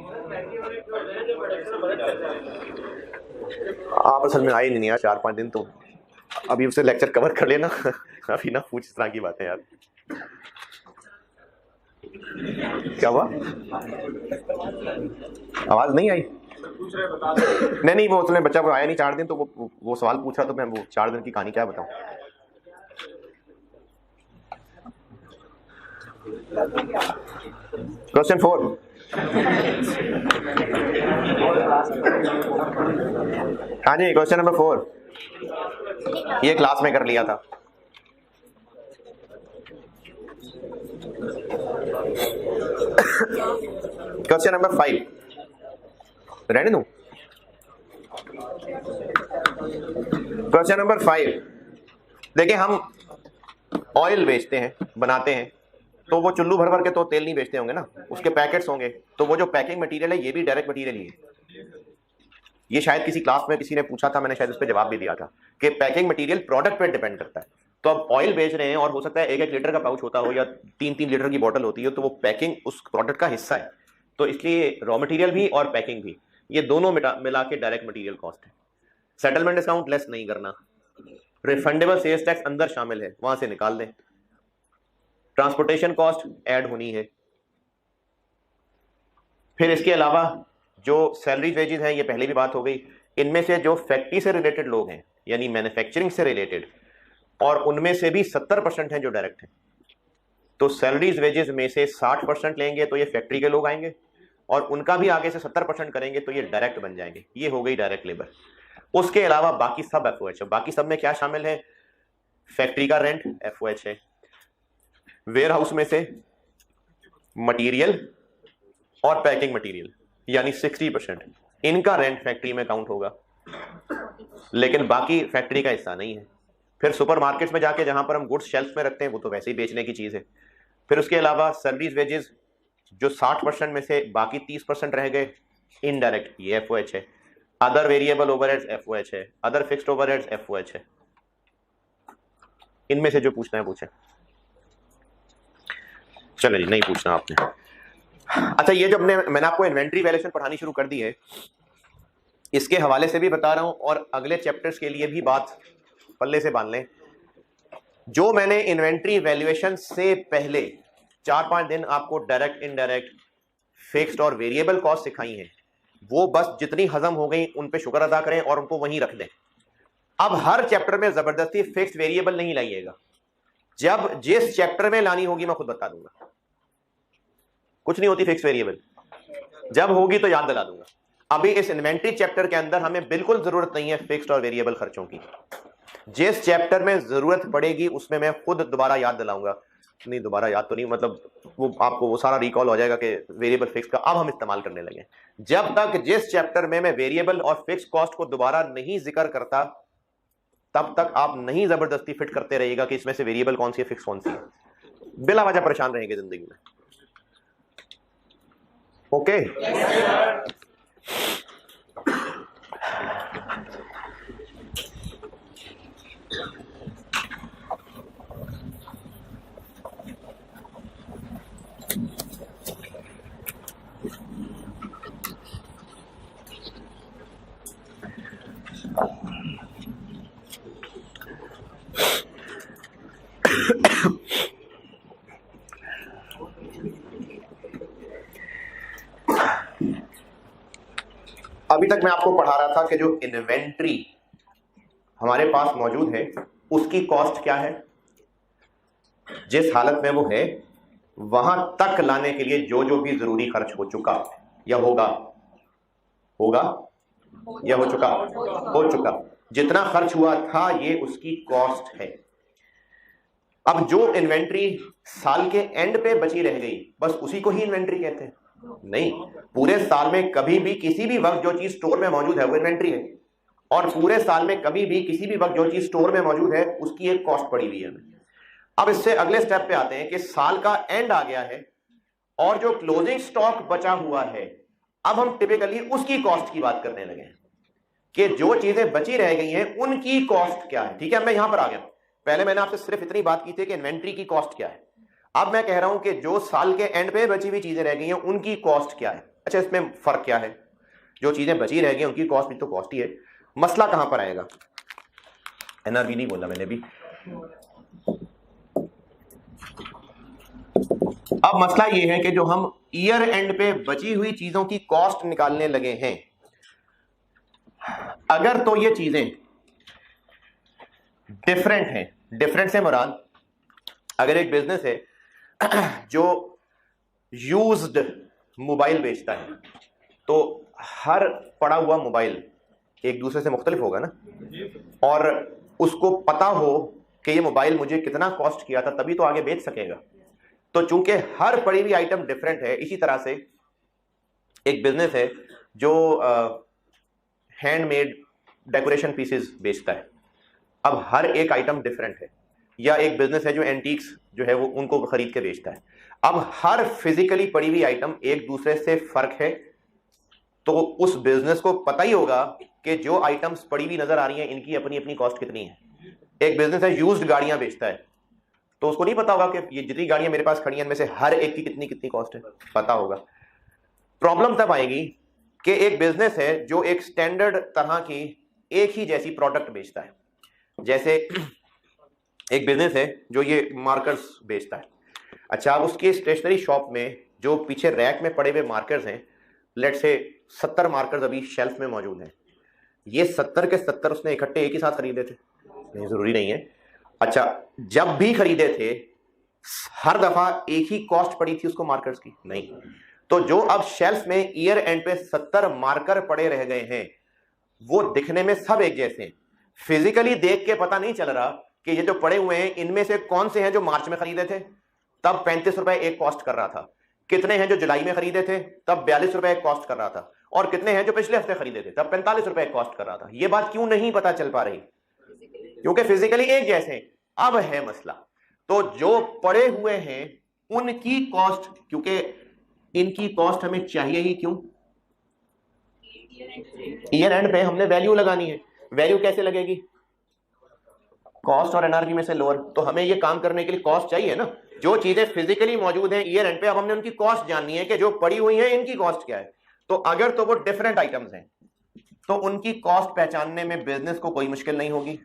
आप असल में आए नहीं यार 4-5 दिन, तो अभी उसे लेक्चर कवर कर लेना। अभी ना पूछ इस तरह की बातें यार। क्या हुआ? आवाज नहीं आई? नहीं वो उसने बच्चा को आया नहीं 4 दिन, तो वो सवाल पूछा, तो मैं वो 4 दिन की कहानी क्या बताऊं। क्वेश्चन 4। हाँ जी, क्वेश्चन नंबर 4 ये क्लास में कर लिया था। क्वेश्चन नंबर 5 रहने दूं। क्वेश्चन नंबर 5 देखिए, हम ऑयल बेचते हैं, बनाते हैं, तो वो चुल्लू भर भर के तो तेल नहीं बेचते होंगे ना, उसके पैकेट्स होंगे, तो वो जो पैकिंग मटेरियल है ये भी डायरेक्ट मटेरियल ही है। ये शायद किसी क्लास में किसी ने पूछा था, मैंने शायद उस पर जवाब भी दिया था कि पैकिंग मटेरियल प्रोडक्ट पे डिपेंड करता है। तो अब ऑयल बेच रहे हैं और हो सकता है 1-1 लीटर का पाउच होता हो या 3-3 लीटर की बोतल होती है, तो वो पैकिंग उस प्रोडक्ट का हिस्सा है, तो इसलिए रॉ मटेरियल भी और पैकिंग भी, ये दोनों मिला के डायरेक्ट मटेरियल कॉस्ट है। सेटलमेंट डिस्काउंट लेस नहीं करना, रिफंडेबल सेल्स टैक्स अंदर शामिल है, वहां से निकाल दें, ट्रांसपोर्टेशन कॉस्ट ऐड होनी है। फिर इसके अलावा जो सैलरी वेजेस हैं, ये पहले भी बात हो गई, इनमें से जो फैक्ट्री से रिलेटेड लोग हैं यानी मैन्युफैक्चरिंग से रिलेटेड, और उनमें से भी 70% हैं जो डायरेक्ट हैं, तो सैलरीज वेजेस में से 60% लेंगे तो ये फैक्ट्री के लोग आएंगे, और उनका भी आगे से 70% करेंगे तो ये डायरेक्ट बन जाएंगे। ये हो गई डायरेक्ट लेबर। उसके अलावा बाकी सब एफओएच है। बाकी सब में क्या शामिल है? फैक्ट्री का रेंट एफओएच है, वेयर हाउस में से मटेरियल और पैकिंग मटेरियल यानी 60%, इनका रेंट फैक्ट्री में काउंट होगा, लेकिन बाकी फैक्ट्री का हिस्सा नहीं है। फिर सुपरमार्केट्स में जाके जहां पर हम गुड्स शेल्फ में रखते हैं वो तो वैसे ही बेचने की चीज है। फिर उसके अलावा सैलरीज वेजेस जो 60% में से बाकी 30% रह गए इनडायरेक्ट, ये एफओएच है। अदर वेरिएबल ओवरहेड्स एफओएच है, अदर फिक्स्ड ओवरहेड्स एफओएच है। इनमें से जो पूछना है पूछे। चलो जी, नहीं पूछना आपने। अच्छा, ये जो मैंने आपको इन्वेंट्री वैल्यूएशन पढ़ानी शुरू कर दी है, इसके हवाले से भी बता रहा हूं और अगले चैप्टर्स के लिए भी बात पल्ले से बांध लें। जो मैंने इन्वेंट्री वैल्यूएशन से पहले 4-5 दिन आपको डायरेक्ट, इनडायरेक्ट, फिक्स्ड और वेरिएबल कॉस्ट सिखाई हैं, वो बस जितनी हजम हो गई उन पे शुक्र अदा करें और उनको वहीं रख दें। अब हर चैप्टर में जबरदस्ती फिक्स्ड वेरिएबल नहीं लाइएगा, जब जिस चैप्टर में लानी होगी मैं खुद बता दूंगा। कुछ नहीं होती फिक्स्ड वेरिएबल, जब होगी तो याद दिला दूंगा। अभी इस इन्वेंट्री चैप्टर के अंदर हमें बिल्कुल जरूरत नहीं है फिक्स्ड और वेरिएबल खर्चों की। जिस चैप्टर में जरूरत पड़ेगी उसमें मैं खुद दोबारा याद दिलाऊंगा। नहीं, दोबारा याद तो नहीं, मतलब वो आपको वो सारा रिकॉल हो जाएगा कि वेरिएबल फिक्स का अब हम इस्तेमाल करने लगे। जब तक जिस चैप्टर में मैं वेरिएबल और फिक्स कॉस्ट को दोबारा नहीं जिक्र करता, तब तक आप नहीं जबरदस्ती फिट करते रहिएगा कि इसमें से वेरिएबल कौन सी है, फिक्स कौन सी है। बिला वजह परेशान रहेंगे जिंदगी में। ओके अभी तक मैं आपको पढ़ा रहा था कि जो इन्वेंट्री हमारे पास मौजूद है उसकी कॉस्ट क्या है, जिस हालत में वो है वहां तक लाने के लिए जो जो भी जरूरी खर्च हो चुका या होगा या हो चुका, जितना खर्च हुआ था ये उसकी कॉस्ट है। अब जो इन्वेंट्री साल के एंड पे बची रह गई बस उसी को ही इन्वेंट्री कहते हैं? नहीं, पूरे साल में कभी भी किसी भी वक्त जो चीज स्टोर में मौजूद है वो इन्वेंट्री है, और पूरे साल में कभी भी किसी भी वक्त जो चीज स्टोर में मौजूद है उसकी एक कॉस्ट पड़ी हुई है। अब इससे अगले स्टेप पे आते हैं कि साल का एंड आ गया है और जो क्लोजिंग स्टॉक बचा हुआ है, अब हम टिपिकली उसकी कॉस्ट की बात करने लगे हैं कि जो चीजें बची रह गई हैं उनकी कॉस्ट क्या है। ठीक है, मैं यहां पर आ गया। पहले मैंने आपसे सिर्फ इतनी बात की थी कि इन्वेंट्री की कॉस्ट क्या है। अब मैं कह रहा हूं कि जो साल के एंड पे बची हुई चीजें रह गई हैं उनकी कॉस्ट क्या है। अच्छा, इसमें फर्क क्या है? जो चीजें बची रह गई उनकी कॉस्ट भी तो कॉस्ट ही है। मसला कहां पर आएगा? एनआरवी नहीं बोला मैंने भी। अब मसला यह है कि जो हम ईयर एंड पे बची हुई चीजों की कॉस्ट निकालने लगे हैं, अगर तो ये चीजें डिफरेंट हैं, डिफरेंट से मुराद अगर एक बिजनेस है जो यूज्ड मोबाइल बेचता है तो हर पड़ा हुआ मोबाइल एक दूसरे से मुख्तलिफ होगा ना, और उसको पता हो कि ये मोबाइल मुझे कितना कॉस्ट किया था तभी तो आगे बेच सकेगा। तो चूंकि हर पड़ी हुई आइटम डिफरेंट है, इसी तरह से एक बिजनेस है जो हैंडमेड डेकोरेशन पीसेस बेचता है, अब हर एक आइटम डिफरेंट है। या एक बिजनेस है जो एंटीक्स जो है वो उनको खरीद के बेचता है, अब हर फिजिकली पड़ी हुई आइटम एक दूसरे से फर्क है, तो उस बिजनेस को पता ही होगा कि जो आइटम्स पड़ी हुई नजर आ रही हैं इनकी अपनी अपनी कॉस्ट कितनी है। एक बिजनेस है यूज्ड गाड़ियां बेचता है, तो उसको नहीं पता होगा कि ये जितनी गाड़ियां मेरे पास खड़ी हैं इनमें से हर एक की कितनी कितनी कॉस्ट है, पता होगा। प्रॉब्लम तब आएगी कि एक बिजनेस है जो एक स्टैंडर्ड तरह की एक ही जैसी प्रोडक्ट बेचता है। जैसे एक बिजनेस है जो ये मार्कर्स बेचता है। अच्छा, अब उसकी स्टेशनरी शॉप में जो पीछे रैक में पड़े हुए मार्कर्स हैं, लेट से 70 मार्कर्स अभी शेल्फ में मौजूद हैं, ये 70 के 70 उसने इकट्ठे एक ही साथ खरीदे थे? नहीं, जरूरी नहीं है। अच्छा, जब भी खरीदे थे हर दफा एक ही कॉस्ट पड़ी थी उसको मार्कर्स की? नहीं। तो जो अब शेल्फ में ईयर एंड पे 70 मार्कर पड़े रह गए हैं वो दिखने में सब एक जैसे हैं, फिजिकली देख के पता नहीं चल रहा कि ये जो पड़े हुए हैं इनमें से कौन से हैं जो मार्च में खरीदे थे तब 35 रुपए एक कॉस्ट कर रहा था, कितने हैं जो जुलाई में खरीदे थे तब 42 रुपए एक कॉस्ट कर रहा था, और कितने हैं जो पिछले हफ्ते खरीदे थे तब 45 रुपए एक कॉस्ट कर रहा था। ये बात क्यों नहीं पता चल पा रही? क्योंकि फिजिकली एक जैसे। अब है मसला, तो जो पड़े हुए हैं उनकी कॉस्ट, क्योंकि इनकी कॉस्ट हमें चाहिए ही क्यों? ईयर एंड पे हमने वैल्यू लगानी है। वैल्यू कैसे लगेगी? कॉस्ट और एनआरवी में से लोअर। तो हमें ये काम करने के लिए कॉस्ट चाहिए ना। जो चीजें फिजिकली मौजूद हैं ईयर एंड पे, अब हमने उनकी कॉस्ट जाननी है कि जो पड़ी हुई हैं इनकी कॉस्ट क्या है। तो अगर तो वो डिफरेंट आइटम्स हैं तो उनकी कॉस्ट पहचानने में बिजनेस को कोई मुश्किल नहीं होगी।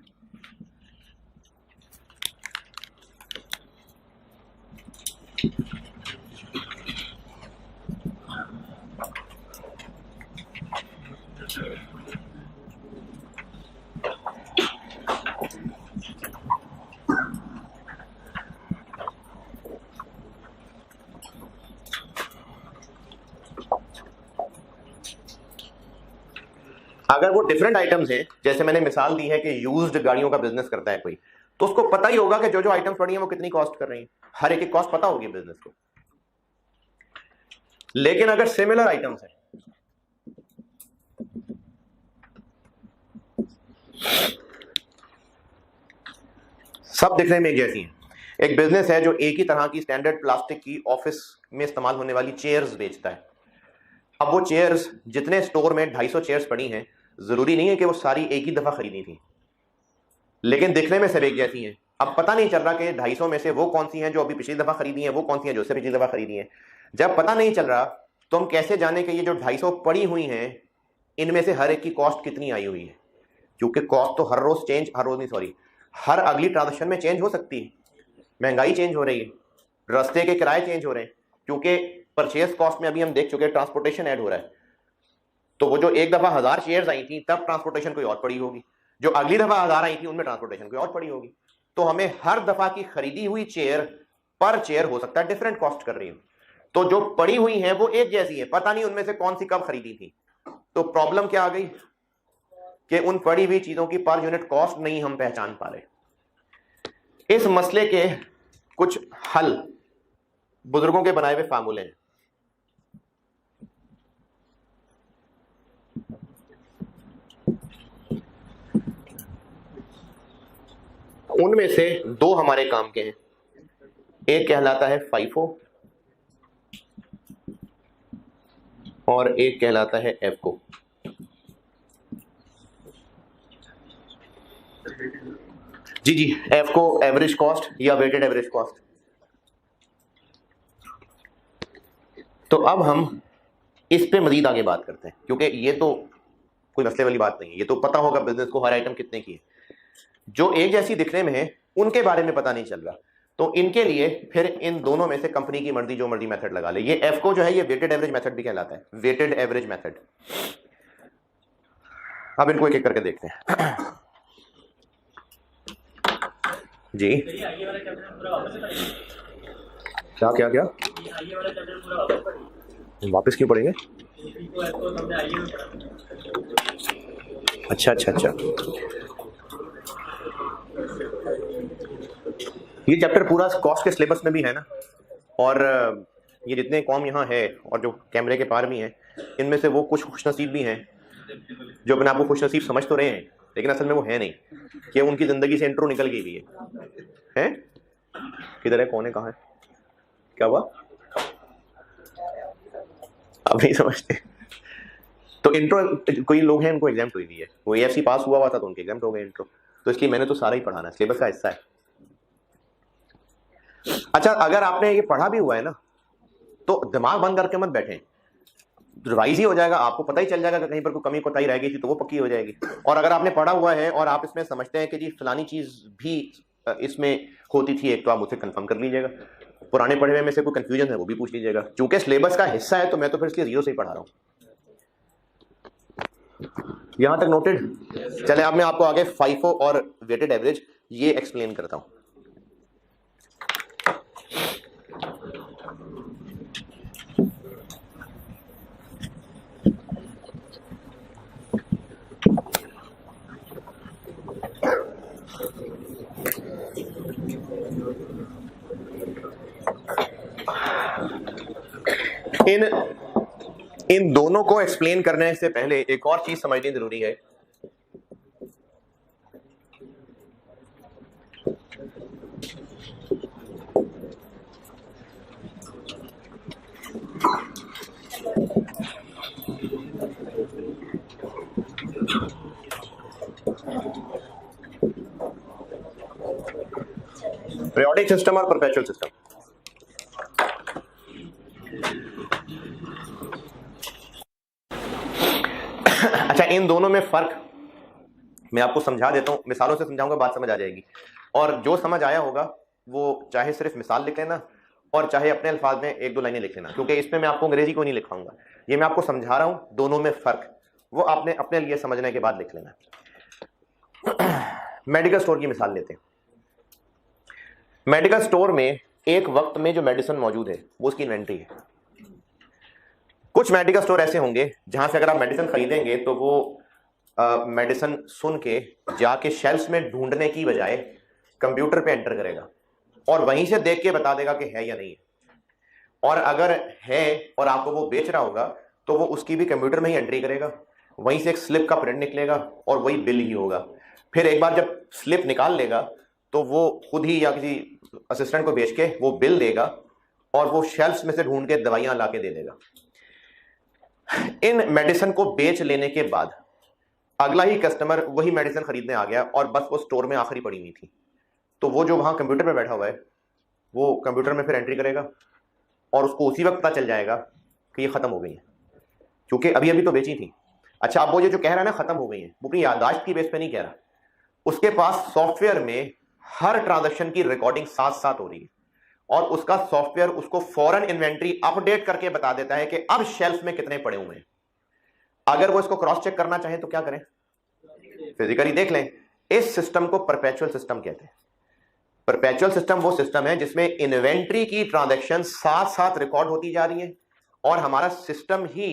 अगर वो डिफरेंट आइटम्स हैं, जैसे मैंने मिसाल दी है कि यूज्ड गाड़ियों का बिजनेस करता है कोई, तो उसको पता ही होगा कि जो जो आइटम्स पड़ी हैं वो कितनी कॉस्ट कर रही हैं, हर एक की कॉस्ट पता होगी बिजनेस को। लेकिन अगर सिमिलर आइटम्स हैं, सब दिखने में एक जैसी हैं, एक बिजनेस है जो एक ही तरह की स्टैंडर्ड प्लास्टिक की ऑफिस में इस्तेमाल होने वाली चेयर्स बेचता है। अब वो चेयर्स, जितने स्टोर में 250 चेयर्स पड़ी हैं, जरूरी नहीं है कि वो सारी एक ही दफा खरीदी थी, लेकिन दिखने में सब एक जैसी हैं। अब पता नहीं चल रहा कि 250 में से वो कौन सी हैं जो अभी पिछली दफा खरीदी हैं, वो कौन सी हैं जो उससे पिछली दफा खरीदी हैं। जब पता नहीं चल रहा तो हम कैसे जाने कि ये जो 250 पड़ी हुई हैं इनमें से हर एक की कॉस्ट कितनी आई हुई है? क्योंकि कॉस्ट तो हर रोज चेंज, हर अगली ट्रांजेक्शन में चेंज हो सकती है। महंगाई चेंज हो रही है, रास्ते के किराए चेंज हो रहे हैं, क्योंकि परचेज कॉस्ट में अभी हम देख चुके ट्रांसपोर्टेशन ऐड हो रहा है। तो वो जो एक दफा 1000 चेयर्स आई थी तब ट्रांसपोर्टेशन कोई और पड़ी होगी, जो अगली दफा 1000 आई थी उनमें ट्रांसपोर्टेशन कोई और पड़ी होगी। तो हमें हर दफा की खरीदी हुई चेयर पर चेयर हो सकता है डिफरेंट कॉस्ट कर रही हो। तो जो पड़ी हुई है वो एक जैसी है, पता नहीं उनमें से कौन सी कब खरीदी थी। तो प्रॉब्लम क्या आ गई कि उन पड़ी हुई चीजों की पर यूनिट कॉस्ट नहीं हम पहचान पा रहे। इस मसले के कुछ हल, बुजुर्गों के बनाए हुए फार्मूले हैं। उनमें से दो हमारे काम के हैं। एक कहलाता है फाइफो और एक कहलाता है एफको। जी जी, एफको एवरेज कॉस्ट या वेटेड एवरेज कॉस्ट। तो अब हम इस पे मजीद आगे बात करते हैं, क्योंकि ये तो कोई मसले वाली बात नहीं है, ये तो पता होगा बिजनेस को हर आइटम कितने की है। जो एक जैसी दिखने में है उनके बारे में पता नहीं चल रहा, तो इनके लिए फिर इन दोनों में से कंपनी की मर्जी जो मर्जी मेथड लगा ले। ये एफको जो है ये वेटेड एवरेज मेथड भी कहलाता है, वेटेड एवरेज मेथड। अब इनको एक एक करके देखते हैं। जी क्या क्या क्या वापस क्यों पढ़ेंगे? अच्छा अच्छा अच्छा, ये चैप्टर पूरा कॉस्ट के सिलेबस में भी है ना, और ये जितने कॉम यहाँ है और जो कैमरे के पार भी हैं, इनमें से वो कुछ खुशनसीब भी हैं जो अपने आप को खुशनसीब समझ तो रहे हैं, लेकिन असल में वो है नहीं, कि उनकी ज़िंदगी से इंट्रो निकल गई है। हैं किधर है, कौन है, कहाँ है, क्या हुआ, अब नहीं समझते। तो इंट्रो कोई लोग हैं उनको एग्जाम हुई भी है, वो AFC पास हुआ था तो उनके एग्जाम हो गए इंट्रो, तो इसलिए मैंने तो सारा ही पढ़ाना, सिलेबस का हिस्सा है। अच्छा, अगर आपने ये पढ़ा भी हुआ है ना तो दिमाग बंद करके मत बैठें, रिवाइज ही हो जाएगा, आपको पता ही चल जाएगा कि कहीं पर कोई कमी कोताही रह गई थी तो वो पक्की हो जाएगी। और अगर आपने पढ़ा हुआ है और आप इसमें समझते हैं कि जी फलानी चीज भी इसमें होती थी एक, तो आप मुझसे कंफर्म कर लीजिएगा। पुराने पढ़े हुए में से कोई कंफ्यूजन है वो भी पूछ लीजिएगा, चूंकि सिलेबस का हिस्सा है तो मैं तो फिर इसलिए जीरो से ही पढ़ा रहा हूँ। यहां तक नोटेड? चले अब मैं आपको आगे फाइफो और वेटेड एवरेज ये एक्सप्लेन करता हूं। इन दोनों को एक्सप्लेन करने से पहले एक और चीज समझनी जरूरी है। पीरियोडिक सिस्टम और परपेचुअल सिस्टम। अच्छा, इन दोनों में फर्क मैं आपको समझा देता हूं, मिसालों से समझाऊंगा, बात समझ आ जाएगी। और जो समझ आया होगा वो चाहे सिर्फ मिसाल लिख लेना और चाहे अपने अल्फाज में एक दो लाइनें लिख लेना, क्योंकि इसमें मैं आपको अंग्रेजी को नहीं लिखाऊंगा, ये मैं आपको समझा रहा हूं। दोनों में फर्क वो आपने अपने लिए समझने के बाद लिख लेना। मेडिकल स्टोर की मिसाल लेते हैं। मेडिकल स्टोर में एक वक्त में जो मेडिसिन मौजूद है वो उसकी इन्वेंट्री है। कुछ मेडिकल स्टोर ऐसे होंगे जहां से अगर आप मेडिसिन खरीदेंगे तो वो मेडिसिन सुन के जाके शेल्फ्स में ढूंढने की बजाय कंप्यूटर पे एंटर करेगा और वहीं से देख के बता देगा कि है या नहीं है। और अगर है और आपको वो बेच रहा होगा तो वो उसकी भी कंप्यूटर में ही एंट्री करेगा, वहीं से एक स्लिप का प्रिंट निकलेगा और वही बिल ही होगा। फिर एक बार जब स्लिप निकाल लेगा तो वो खुद ही या किसी असिस्टेंट को भेज के वो बिल देगा और वो शेल्फ्स में से ढूंढ के दवाइयां ला के दे देगा। इन मेडिसिन को बेच लेने के बाद अगला ही कस्टमर वही मेडिसिन खरीदने आ गया और बस वो स्टोर में आखिरी पड़ी हुई थी, तो वो जो वहां कंप्यूटर पे बैठा हुआ है वो कंप्यूटर में फिर एंट्री करेगा और उसको उसी वक्त पता चल जाएगा कि ये खत्म हो गई है, क्योंकि अभी अभी तो बेची थी। अच्छा, अब वो जो कह रहा है ना खत्म हो गई है, वो अपनी याददाश्त की बेस पे नहीं कह रहा, उसके पास सॉफ्टवेयर में हर ट्रांजैक्शन की रिकॉर्डिंग साथ साथ हो रही है और उसका सॉफ्टवेयर उसको फौरन इन्वेंट्री अपडेट करके बता देता है कि अब शेल्फ में कितने पड़े हुए हैं। अगर वो इसको क्रॉस चेक करना चाहे तो क्या करें, फिजिकली देख लें। इस सिस्टम को परपेचुअल सिस्टम कहते हैं। परपेचुअल सिस्टम वो सिस्टम है जिसमें इन्वेंट्री की ट्रांजैक्शन साथ साथ रिकॉर्ड होती जा रही है और हमारा सिस्टम ही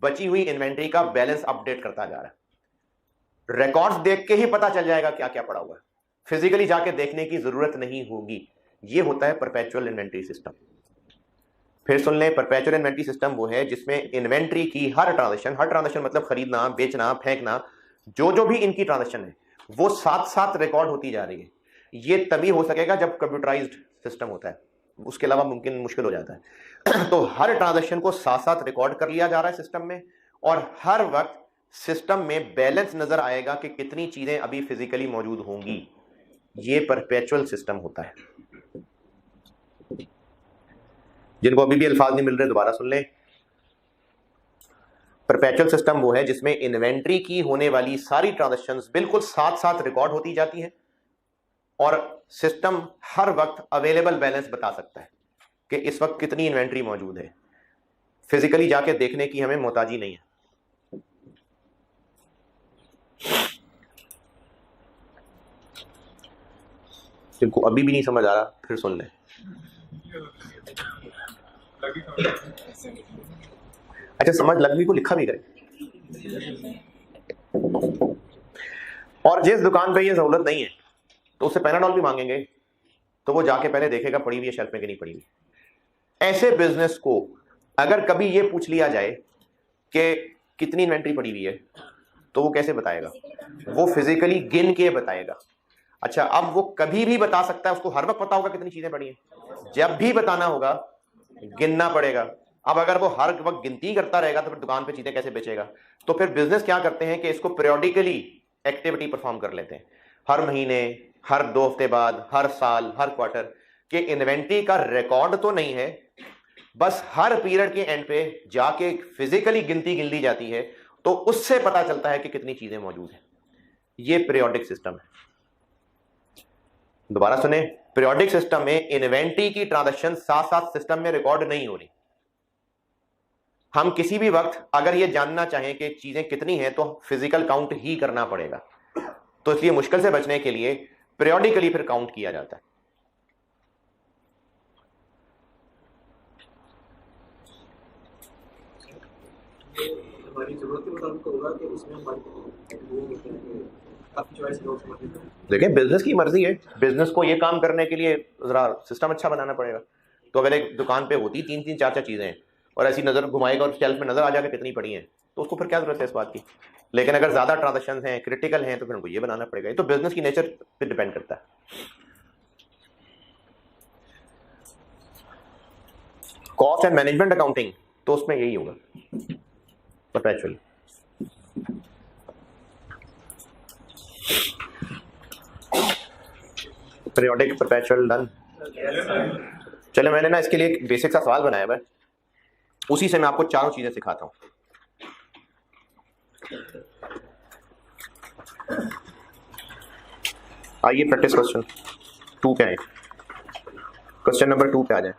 बची हुई इन्वेंट्री का बैलेंस अपडेट करता जा रहा है। रिकॉर्ड्स देख के ही पता चल जाएगा क्या क्या पड़ा हुआ है, फिजिकली जाके देखने की जरूरत नहीं होगी, ये होता है परपेचुअल इन्वेंट्री सिस्टम। फिर सुन लें, परपेचुअल इन्वेंट्री सिस्टम वो है जिसमें इन्वेंट्री की हर ट्रांजेक्शन मतलब खरीदना, बेचना, फेंकना, जो भी इनकी ट्रांजेक्शन है वो साथ साथ रिकॉर्ड होती जा रही है। ये तभी हो सकेगा जब कंप्यूटराइज्ड सिस्टम होता है, उसके अलावा मुश्किल हो जाता है। तो हर ट्रांजेक्शन को साथ साथ रिकॉर्ड कर लिया जा रहा है सिस्टम में, और हर वक्त सिस्टम में बैलेंस नजर आएगा कि कितनी चीजें अभी फिजिकली मौजूद होंगी। ये परपेचुअल सिस्टम होता है। जिनको अभी भी अल्फाज नहीं मिल रहे दोबारा सुन लें। परपेचुअल सिस्टम वो है जिसमें इन्वेंट्री की होने वाली सारी ट्रांजैक्शंस बिल्कुल साथ साथ रिकॉर्ड होती जाती हैं, और सिस्टम हर वक्त अवेलेबल बैलेंस बता सकता है कि इस वक्त कितनी इन्वेंट्री मौजूद है। फिजिकली जाके देखने की हमें मोहताजी नहीं है। जिनको अभी भी नहीं समझ आ रहा फिर सुन लें। अच्छा, समझ लगी को लिखा भी करें। और जिस दुकान पे ये सहूलत नहीं है तो उससे पैनाडॉल भी मांगेंगे, तो वो जाके पहले देखेगा पड़ी हुई है शेल्फ में कि नहीं पड़ी हुई। ऐसे बिजनेस को अगर कभी ये पूछ लिया जाए कि कितनी इन्वेंट्री पड़ी हुई है, तो वो कैसे बताएगा? वो फिजिकली गिन के बताएगा। अच्छा, अब वो कभी भी बता सकता है, उसको हर वक्त पता होगा कितनी चीजें पड़ी हैं। जब भी बताना होगा गिनना पड़ेगा। अब अगर वो हर वक्त गिनती करता रहेगा तो फिर दुकान पे चीजें कैसे बेचेगा? तो फिर बिजनेस क्या करते हैं कि इसको पीरियोडिकली एक्टिविटी परफॉर्म कर लेते हैं, हर महीने, हर 2 हफ्ते बाद, हर साल, हर क्वार्टर के। इन्वेंट्री का रिकॉर्ड तो नहीं है, बस हर पीरियड के एंड पे जाके फिजिकली गिनती गिन ली जाती है, तो उससे पता चलता है कि कितनी चीजें मौजूद हैं। ये पीरियोडिक सिस्टम है। दोबारा सुने, पीरियोडिक सिस्टम में इन्वेंट्री की ट्रांजैक्शन साथ साथ सिस्टम में रिकॉर्ड नहीं हो रही। हम किसी भी वक्त अगर ये जानना चाहें कि चीजें कितनी हैं तो फिजिकल काउंट ही करना पड़ेगा। तो इसलिए मुश्किल से बचने के लिए पीरियोडिकली फिर काउंट किया जाता है। हमारी जरूरत के मुताबिक होगा कि उसमें देखिए, बिजनेस की मर्जी है। बिजनेस को ये काम करने के लिए जरा सिस्टम अच्छा बनाना पड़ेगा। तो अगर एक दुकान पे होती 3-3, 4-4 चीजें हैं और ऐसी नजर घुमाएगा और शेल्फ में नजर आ जाएगा कितनी पड़ी हैं, तो उसको फिर क्या जरूरत है इस बात की। लेकिन अगर ज्यादा ट्रांजेक्शन हैं, क्रिटिकल हैं, तो फिर उनको ये बनाना पड़ेगा। ये तो बिजनेस की नेचर पे डिपेंड करता है। कॉस्ट एंड मैनेजमेंट अकाउंटिंग, तो उसमें यही होगा परपेचुअल। Periodic, perpetual, done. चलो, मैंने ना इसके लिए एक बेसिक सा सवाल बनाया है, उसी से मैं आपको चारों चीजें सिखाता हूं। आइए प्रैक्टिस क्वेश्चन 2 पे आए। क्वेश्चन नंबर 2 पे आ जाए।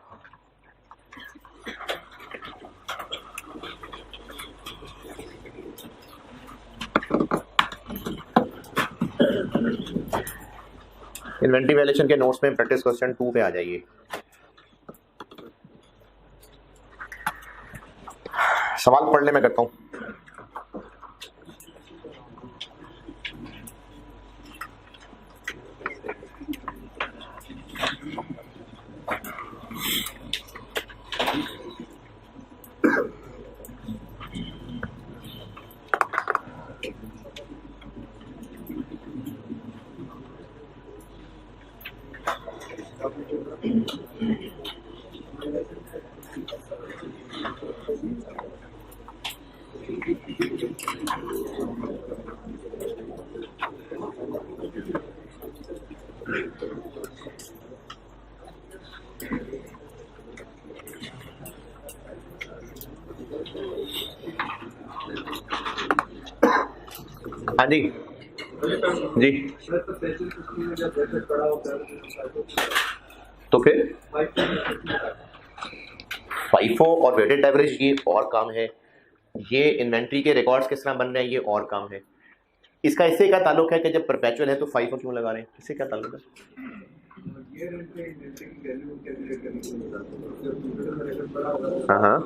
इन्वेंट्री वैल्यूएशन के नोट्स में प्रैक्टिस क्वेश्चन 2 पे आ जाइए। सवाल पढ़ने में करता हूं। हाँ जी जी। तो फिर FIFO और वेटेड एवरेज ये और काम है। ये इन्वेंट्री के रिकॉर्ड्स किस तरह बन रहे हैं ये और काम है। इसका इससे क्या ताल्लुक है कि जब परपेचुअल है तो FIFO क्यों लगा रहे हैं? इससे क्या ताल्लुक है? हाँ।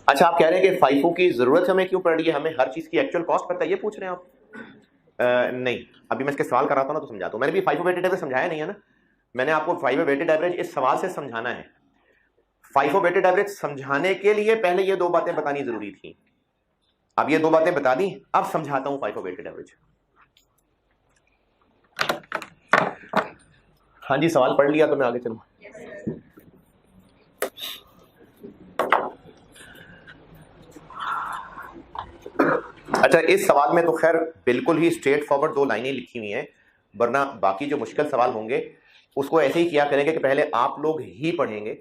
अच्छा, आप कह रहे हैं कि FIFO की जरूरत हमें क्यों पड़ रही है? हमें हर चीज की एक्चुअल कॉस्ट पता है, ये पूछ रहे हैं आप? नहीं, अभी मैं इसके सवाल कराता हूँ ना तो समझाता हूँ। मैंने भी FIFO वेटेड एवरेज समझाया नहीं है ना, मैंने आपको FIFO वेटेड एवरेज इस सवाल से समझाना है। FIFO वेटेड एवरेज समझाने के लिए पहले ये दो बातें बतानी जरूरी थी, अब ये दो बातें बता दी, अब समझाता हूं FIFO वेटेड एवरेज। हाँ जी, सवाल पढ़ लिया तो मैं आगे चलूं। अच्छा, इस सवाल में तो खैर बिल्कुल ही स्ट्रेट फॉरवर्ड दो लाइनें लिखी हुई हैं, वरना बाकी जो मुश्किल सवाल होंगे उसको ऐसे ही किया करेंगे कि पहले आप लोग ही पढ़ेंगे,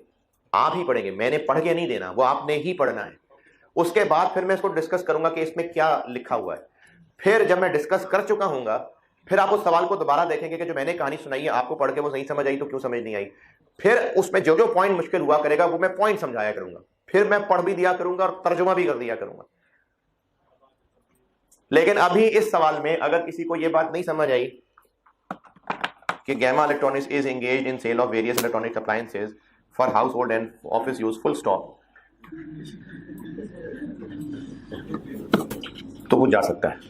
आप ही पढ़ेंगे, मैंने पढ़ के नहीं देना, वो आपने ही पढ़ना है। उसके बाद फिर मैं इसको डिस्कस करूंगा कि इसमें क्या लिखा हुआ है। फिर जब मैं डिस्कस कर चुका हूंगा, फिर आप उस सवाल को दोबारा देखेंगे कि जो मैंने कहानी सुनाई है आपको पढ़ के वो नहीं समझ आई तो क्यों समझ नहीं आई। फिर उसमें जो जो पॉइंट मुश्किल हुआ करेगा वो मैं पॉइंट समझाया करूंगा, फिर मैं पढ़ भी दिया करूंगा और तर्जुमा भी कर दिया करूंगा। लेकिन अभी इस सवाल में अगर किसी को यह बात नहीं समझ आई कि gamma electronics is engaged in sale of various electronic appliances for house hold and office use, full stop, तो वो जा सकता है।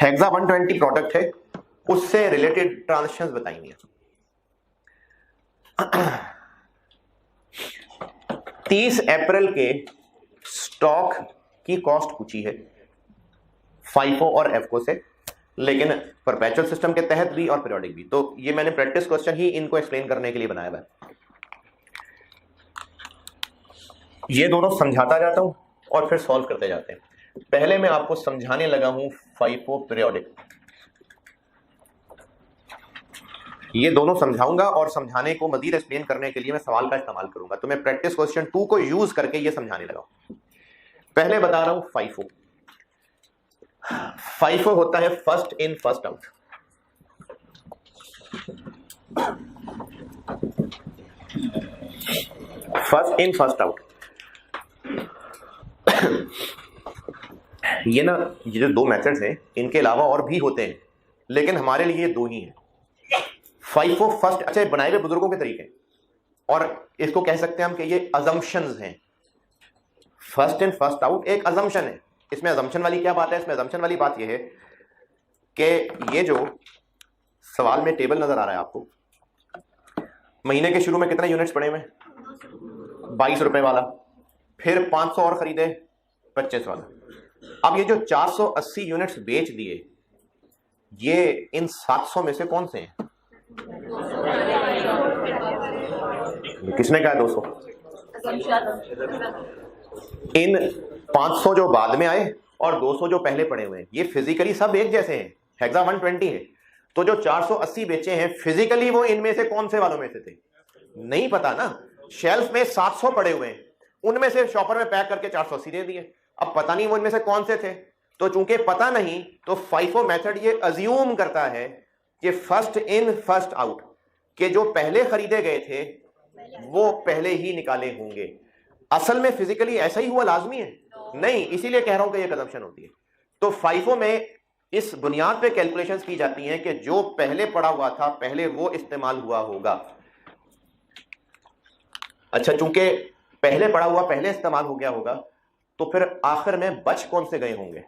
हेक्सा 120 प्रोडक्ट है, उससे रिलेटेड ट्रांजेक्शंस बताएंगे। 30 अप्रैल के स्टॉक की कॉस्ट पूछी है FIFO और EFCO से, लेकिन परपेचुअल सिस्टम के तहत भी और पीरियोडिक भी। तो ये मैंने प्रैक्टिस क्वेश्चन ही इनको एक्सप्लेन करने के लिए बनाया है। ये दोनों समझाता जाता हूं और फिर सॉल्व करते जाते हैं। पहले मैं आपको समझाने लगा हूं FIFO पीरियोडिक, ये दोनों समझाऊंगा और समझाने को मजीद एक्सप्लेन करने के लिए मैं सवाल का इस्तेमाल करूंगा। तो मैं प्रैक्टिस क्वेश्चन 2 को यूज करके ये समझाने लगा हूं। पहले बता रहा हूं FIFO। FIFO होता है first in first out. First in first out, ये ना, ये जो दो मेथड्स हैं इनके अलावा और भी होते हैं, लेकिन हमारे लिए दो ही हैं। FIFO फर्स्ट, अच्छा, बनाए हुए बुजुर्गों के तरीके, और इसको कह सकते हैं हम कि ये अजम्पशंस हैं। फर्स्ट इन फर्स्ट आउट एक अजम्पशन है। इसमें अजम्पशन वाली क्या बात है? इसमें अजम्पशन वाली बात यह है कि ये जो सवाल में टेबल नजर आ रहा है आपको, महीने के शुरू में कितने यूनिट्स पड़े हुए? 22 रुपए वाला, फिर 500 और खरीदे 25 वाला। अब ये जो 480 यूनिट्स बेच दिए, ये इन 700 में से कौन से हैं? किसने कहा 200? इन 500 जो बाद में आए और 200 जो पहले पड़े हुए हैं, ये फिजिकली सब एक जैसे हैं, हेक्सा 120 है। तो जो 480 बेचे हैं फिजिकली वो इनमें से कौन से वालों में से थे? नहीं पता ना। शेल्फ में 700 पड़े हुए हैं, उनमें से शॉपर में पैक करके 480 दे दिए। अब पता नहीं वो इनमें से कौन से थे, तो चूंकि पता नहीं तो FIFO मेथड ये अज्यूम करता है कि फर्स्ट इन फर्स्ट आउट के जो पहले खरीदे गए थे वो पहले ही निकाले होंगे। असल में फिजिकली ऐसा ही हुआ लाजमी है? नहीं, इसीलिए कह रहा हूं कि यह कंजम्पशन होती है। तो FIFO में इस बुनियाद पे कैलकुलेशंस की जाती हैं कि जो पहले पड़ा हुआ था पहले वो इस्तेमाल हुआ होगा। अच्छा, चूंकि पहले पड़ा हुआ पहले इस्तेमाल हो गया होगा, तो फिर आखिर में बच कौन से गए होंगे?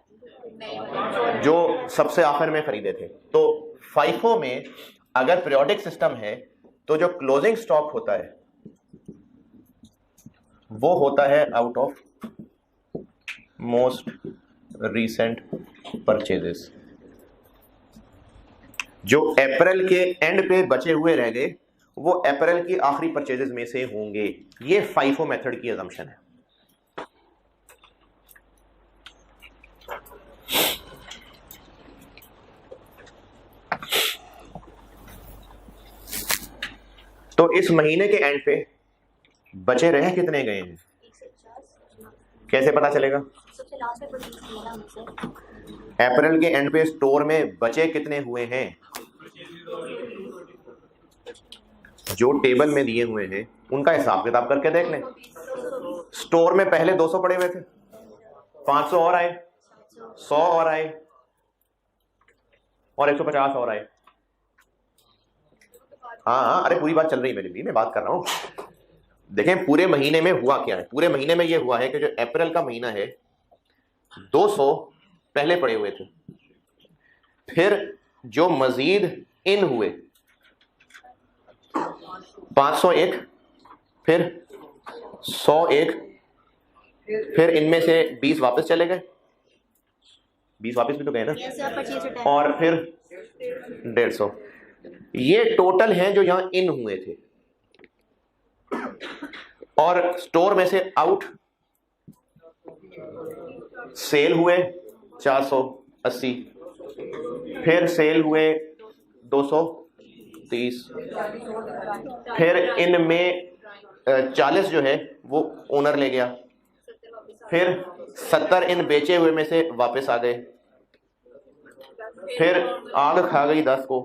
जो सबसे आखिर में खरीदे थे। तो FIFO में अगर पीरियोडिक सिस्टम है तो जो क्लोजिंग स्टॉक होता है वो होता है out of most recent purchases. जो अप्रैल के एंड पे बचे हुए रह गए वो अप्रैल की आखिरी परचेजेस में से होंगे। ये FIFO मेथड की अजम्पशन है। तो इस महीने के एंड पे बचे रहे कितने गए हैं? कैसे पता चलेगा? अप्रैल के एंड पे स्टोर में बचे कितने हुए हैं? जो टेबल में दिए हुए हैं उनका हिसाब किताब करके देख लें। स्टोर में पहले 200 पड़े हुए थे, 500 और आए, 100 और आए और 150 और आए। हाँ, अरे पूरी बात चल रही है मेरी भी, मैं बात कर रहा हूं। देखें पूरे महीने में हुआ क्या है। पूरे महीने में ये हुआ है कि जो अप्रैल का महीना है 200 पहले पड़े हुए थे, फिर जो मजीद इन हुए 501, फिर 101, फिर इनमें से 20 वापस चले गए, 20 वापस भी तो गए ना, और फिर 150। ये टोटल हैं जो यहां इन हुए थे। और स्टोर में से आउट सेल हुए 480, फिर सेल हुए 230, फिर इनमें 40 जो है वो ओनर ले गया, फिर 70 इन बेचे हुए में से वापस आ गए, फिर आग खा गई 10 को।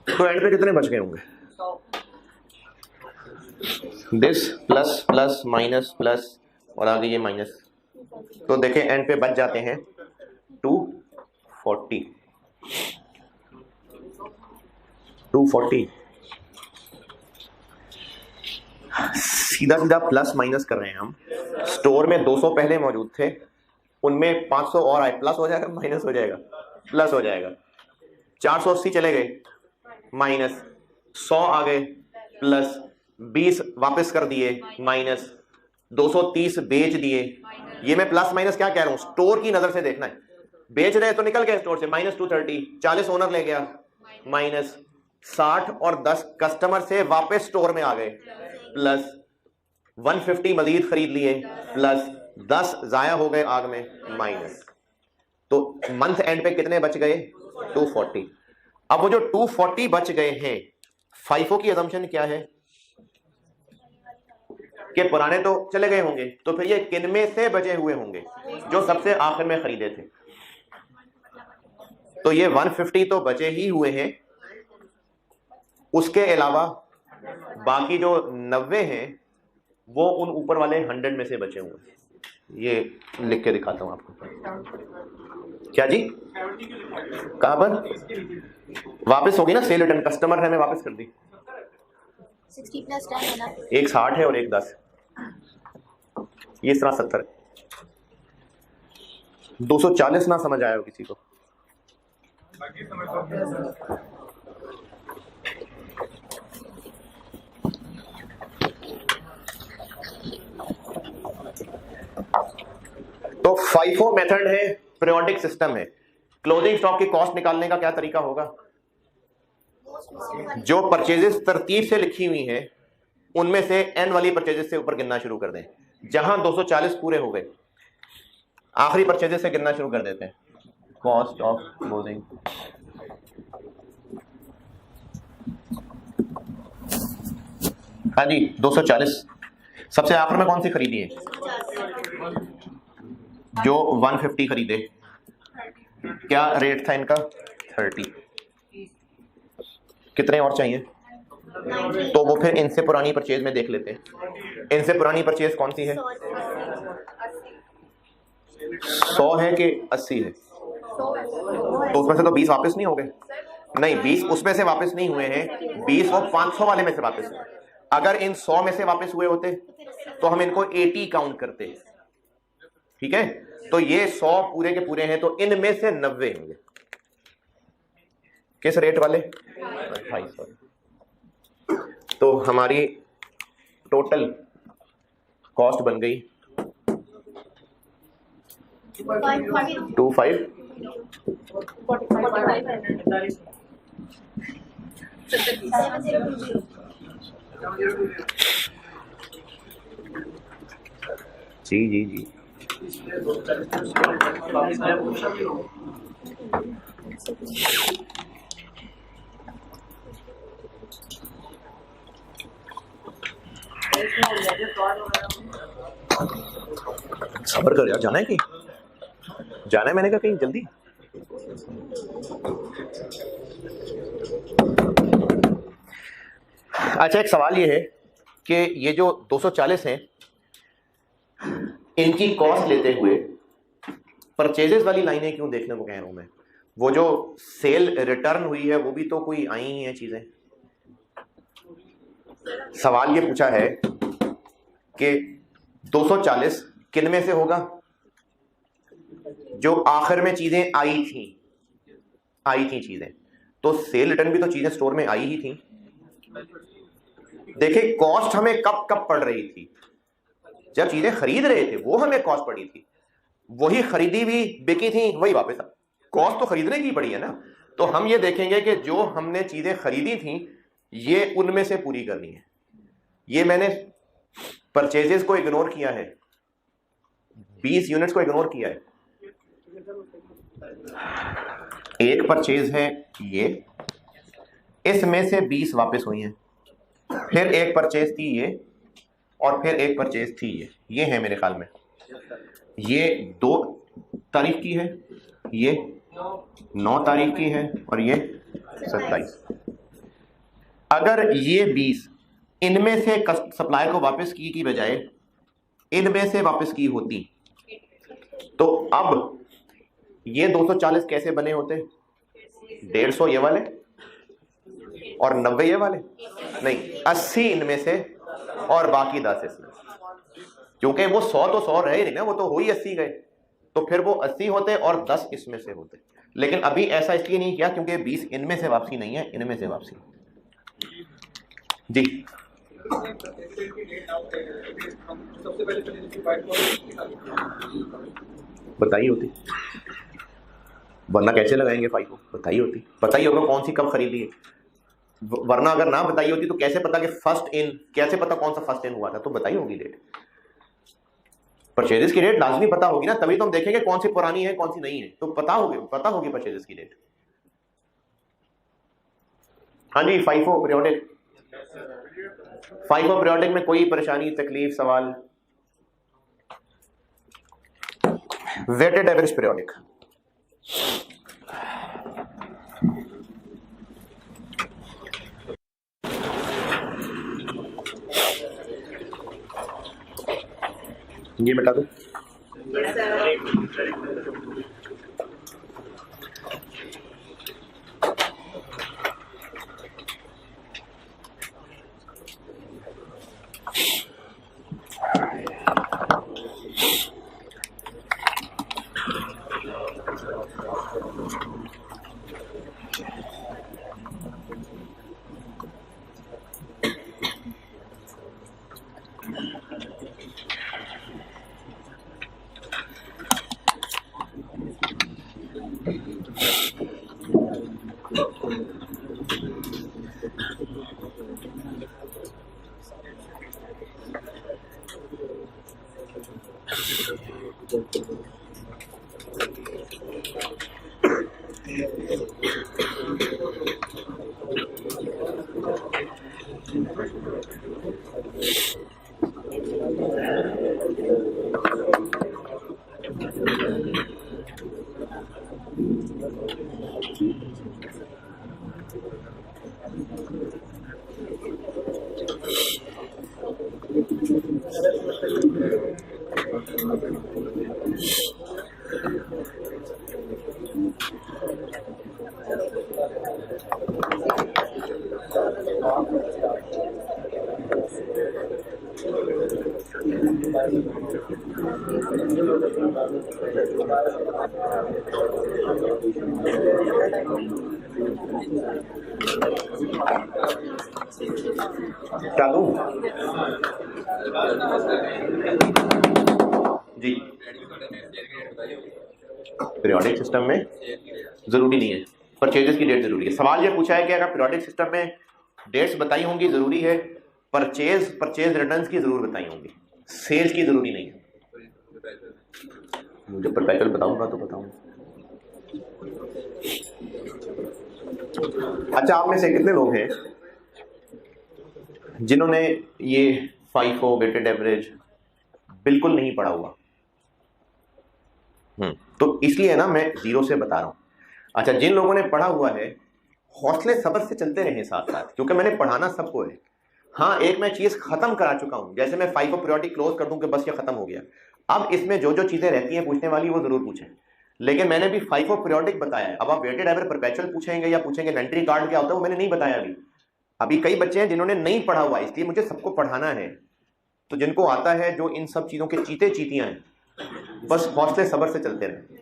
तो एंड पे कितने बच गए होंगे? This plus plus minus plus और आगे ये माइनस, तो देखें एंड पे बच जाते हैं 240। सीधा सीधा प्लस माइनस कर रहे हैं हम। स्टोर में 200 पहले मौजूद थे, उनमें 500 और आए, प्लस हो जाएगा माइनस हो जाएगा, प्लस हो जाएगा। 480 चले गए माइनस, 100 आ गए प्लस, 20 वापस कर दिए माइनस, 230 बेच दिए। ये मैं प्लस माइनस क्या कह रहा हूं, स्टोर की नजर से देखना है। बेच रहे तो निकल गए स्टोर से माइनस 230, 40 ओनर ले गया माइनस, 60 और 10 कस्टमर से वापस स्टोर में आ गए प्लस, 150 मजीद खरीद लिए प्लस, 10 जाया हो गए आग में माइनस। तो मंथ एंड पे कितने बच गए? 240। अब वो जो 240 बच गए हैं, फाइफो की अजम्पशन क्या है कि पुराने तो चले गए होंगे, तो फिर ये किन में से बचे हुए होंगे? जो सबसे आखिर में खरीदे थे। तो ये 150 तो बचे ही हुए हैं, उसके अलावा बाकी जो 90 हैं वो उन ऊपर वाले 100 में से बचे हुए हैं। ये लिख के दिखाता हूं आपको। क्या जी? कहां पर वापस होगी ना सेल रिटर्न, कस्टमर ने वापस कर दी। 60 प्लस 10 है ना, एक 60 है और एक 10, ये इस तरह 70। 240 ना समझ आया हो किसी को? तो फाइफो मेथड है, पीरियोडिक सिस्टम है। क्लोजिंग स्टॉक की कॉस्ट निकालने का क्या तरीका होगा? जो परचेजेस तरतीब से लिखी हुई हैं उनमें से एन वाली परचेजेस से ऊपर गिनना शुरू कर दें। जहां 240 पूरे हो गए, आखिरी परचेजेस से गिनना शुरू कर देते हैं। कॉस्ट ऑफ क्लोजिंग, हाँ जी 240। सबसे आखिर में कौन सी खरीदी है? जो 150 खरीदे, क्या रेट था इनका? 30। कितने और चाहिए? तो वो फिर इनसे पुरानी परचेज में देख लेते हैं। इनसे पुरानी परचेज कौन सी है? 100 है कि 80 है? तो उसमें से तो 20 वापस नहीं हो गए। नहीं, 20 उसमें से वापस नहीं हुए हैं, 20 वो 500 वाले में से वापस हुए। अगर इन 100 में से वापस हुए होते तो हम इनको 80 काउंट करते। ठीक है, तो ये 100 पूरे के पूरे हैं, तो इनमें से 90 होंगे। किस रेट वाले? 250। तो हमारी टोटल कॉस्ट बन गई 25। जी जी जी, सब्र कर यार, जाना है कहीं? जाना है मैंने कहा कहीं जल्दी। अच्छा, एक सवाल ये है कि ये जो 240 हैं, इनकी कॉस्ट लेते हुए परचेजेस वाली लाइनें क्यों देखने को कह रहा हूं मैं? वो जो सेल रिटर्न हुई है वो भी तो कोई आई ही हैं चीजें। सवाल ये पूछा है कि 240 किन में से होगा? जो आखिर में चीजें आई थी चीजें, तो सेल रिटर्न भी तो चीजें स्टोर में आई ही थी। देखिए कॉस्ट हमें कब कब पड़ रही थी? जब चीजें खरीद रहे थे वो हमें कॉस्ट पड़ी थी, वही खरीदी भी बिकी थी, वही वापस कॉस्ट तो खरीदने की पड़ी है ना। तो हम ये देखेंगे कि जो हमने चीजें खरीदी थी ये उनमें से पूरी करनी है। ये मैंने परचेजेस को इग्नोर किया है, 20 यूनिट्स को इग्नोर किया है। एक परचेज है ये, इसमें से 20 वापस हुई हैं, फिर एक परचेज थी ये, और फिर एक परचेज थी ये है मेरे ख्याल में ये 2 तारीख की है, ये 9 तारीख की है, और ये 27। अगर ये 20 इनमें से सप्लायर को वापस की बजाय इनमें से वापस की होती, तो अब ये 240 कैसे बने होते? 150 ये वाले और 90 ये वाले, नहीं 80 इनमें से और बाकी 10 इसमें, क्योंकि वो 100 तो 100 रहे नहीं ना, वो तो हो ही 80 गए, तो फिर वो 80 होते और 10 इसमें से होते। लेकिन अभी ऐसा इसलिए नहीं किया क्योंकि 20 इनमें से वापसी नहीं है, इनमें से वापसी जी। बताइए होती, वरना कैसे लगाएंगे 5 को? बताइए होती, बताइए होगा कौन सी कब खरीदी है, वरना अगर ना बताई होती तो कैसे पता कि फर्स्ट इन, कैसे पता कौन सा फर्स्ट इन हुआ था? तो बताई होगी डेट, परचेजेस की डेट लाजमी पता होगी ना, तभी तो हम देखेंगे कौन सी पुरानी है कौन सी नहीं है, तो पता होगी परचेजेस की डेट। हाँ जी, FIFO पीरियोडिक, FIFO पीरियोडिक में कोई परेशानी, तकलीफ, सवाल? वेटेड एवरेज पीरियोडिक, ये बता दो। चालू जी। पीरियोडिक सिस्टम में जरूरी नहीं है, परचेजेस की डेट जरूरी है। सवाल ये पूछा है कि अगर पीरियोडिक सिस्टम में डेट्स बताई होंगी जरूरी है, परचेज रिटर्न्स की जरूर बताई होंगी, सेल्स की जरूरी नहीं है। मुझे परपेचुअल बताऊंगा तो बताऊंगा। अच्छा, आप में से कितने लोग हैं जिन्होंने ये FIFO वेटेड एवरेज बिल्कुल नहीं पढ़ा हुआ? तो इसलिए ना मैं 0 से बता रहा हूं। अच्छा, जिन लोगों ने पढ़ा हुआ है हौसले सब्र से चलते रहे साथ साथ, क्योंकि मैंने पढ़ाना सबको है। हाँ, एक मैं चीज खत्म करा चुका हूं, जैसे मैं FIFO पीरियोडिक क्लोज कर दूं कि बस ये खत्म हो गया। अब इसमें जो जो चीजें रहती हैं पूछने वाली वो जरूर पूछें, लेकिन मैंने भी FIFO पीरियोडिक बताया है। अब आप वेटेड एवरेज परपेचुअल पूछेंगे या पूछेंगे इन्वेंटरी कार्ड क्या होता है, वो मैंने नहीं बताया अभी। कई बच्चे हैं जिन्होंने नहीं पढ़ा हुआ, इसलिए मुझे सबको पढ़ाना है। तो जिनको आता है, जो इन सब चीजों के चीते चीतियां हैं, बस हौसले सब्र से चलते रहे।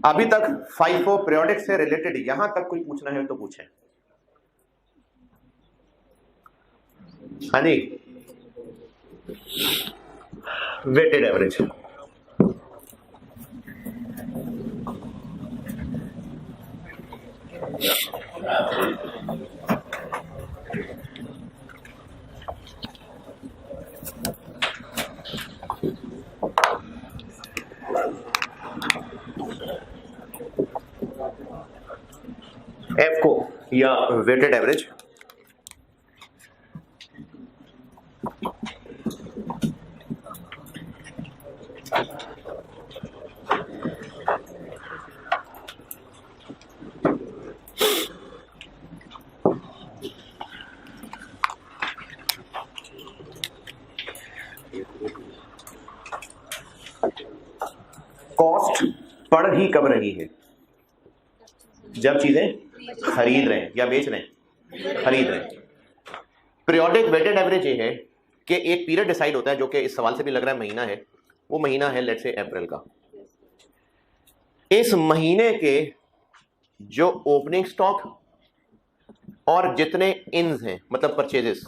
अभी तक FIFO पीरियोडिक से रिलेटेड यहां तक कोई पूछना है तो पूछें। हाँ जी, वेटेड एवरेज। एफ को या वेटेड एवरेज कॉस्ट पड़ ही कब रही है? जब चीजें खरीद रहे हैं या बेच रहे हैं, खरीद रहे हैं। पीरियोडिक वेटेड एवरेज ये है कि एक पीरियड डिसाइड होता है, जो कि इस सवाल से भी लग रहा है महीना है। वो महीना है लेट्स से अप्रैल का। इस महीने के जो ओपनिंग स्टॉक और जितने इन्स हैं, मतलब परचेजेस,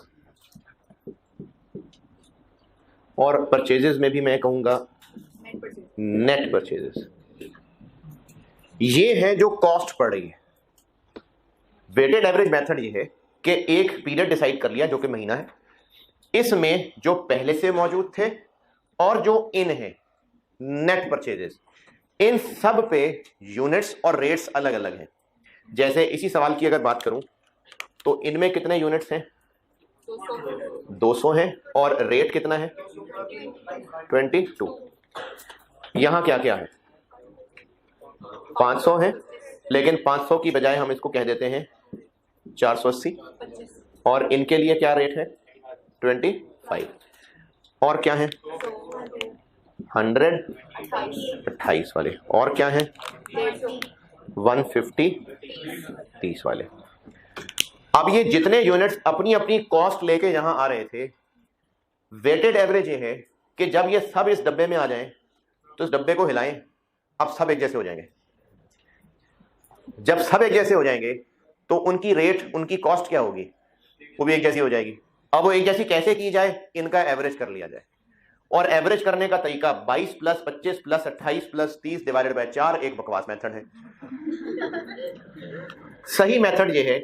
और परचेजेस में भी मैं कहूंगा नेट परचेजेस, ये है जो कॉस्ट पड़ रही है। वेटेड एवरेज मेथड ये है कि एक पीरियड डिसाइड कर लिया जो कि महीना है, इसमें जो पहले से मौजूद थे और जो इन है नेट परचेजेस, इन सब पे यूनिट्स और रेट्स अलग अलग हैं। जैसे इसी सवाल की अगर बात करूं तो इनमें कितने यूनिट्स हैं? 200 हैं। और रेट कितना है? 22। यहां क्या क्या है? 500 है, लेकिन 500 की बजाय हम इसको कह देते हैं 480। और इनके लिए क्या रेट है? 25। और क्या है? 100 28 वाले। और क्या है? 150 30 वाले। अब ये जितने यूनिट्स अपनी अपनी कॉस्ट लेके यहां आ रहे थे, वेटेड एवरेज ये है कि जब ये सब इस डब्बे में आ जाएं तो इस डब्बे को हिलाएं, अब सब एक जैसे हो जाएंगे। जब सब एक जैसे हो जाएंगे तो उनकी रेट, उनकी कॉस्ट क्या होगी? वो भी एक जैसी हो जाएगी। अब वो एक जैसी कैसे की जाए? इनका एवरेज कर लिया जाए। और एवरेज करने का तरीका 22 + 25 + 28 + 30 डिवाइडेड बाय 4 एक बकवास मेथड है। सही मेथड ये है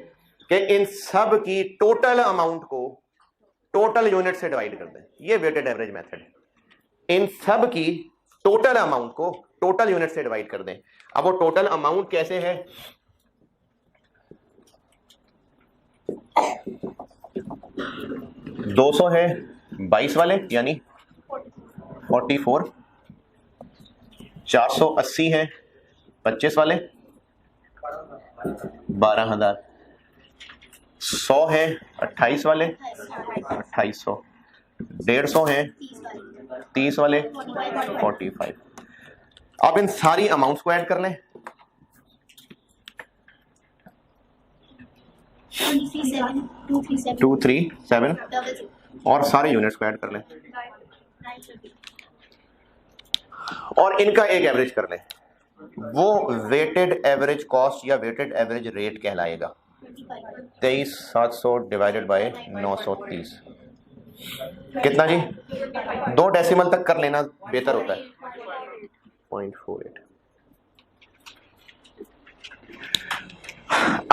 कि इन सब की टोटल अमाउंट को टोटल यूनिट से डिवाइड कर दें। ये वेटेड एवरेज मेथड है। इन सब की टोटल अमाउंट को टोटल यूनिट से डिवाइड कर दें। अब वो टोटल अमाउंट कैसे है? दो 200 है 22 वाले यानी 44, 480 है 25 वाले 12,000, 100 है 28 वाले 2800, 150 है 30 वाले 45। अब इन सारी अमाउंट्स को ऐड कर लें। 237 और सारे यूनिट्स को ऐड कर लें और इनका एक एवरेज कर लें। वो वेटेड एवरेज कॉस्ट या वेटेड एवरेज रेट कहलाएगा। 23,700 डिवाइडेड बाय 930 कितना जी? 2 डेसिमल तक कर लेना बेहतर होता है। 0.48।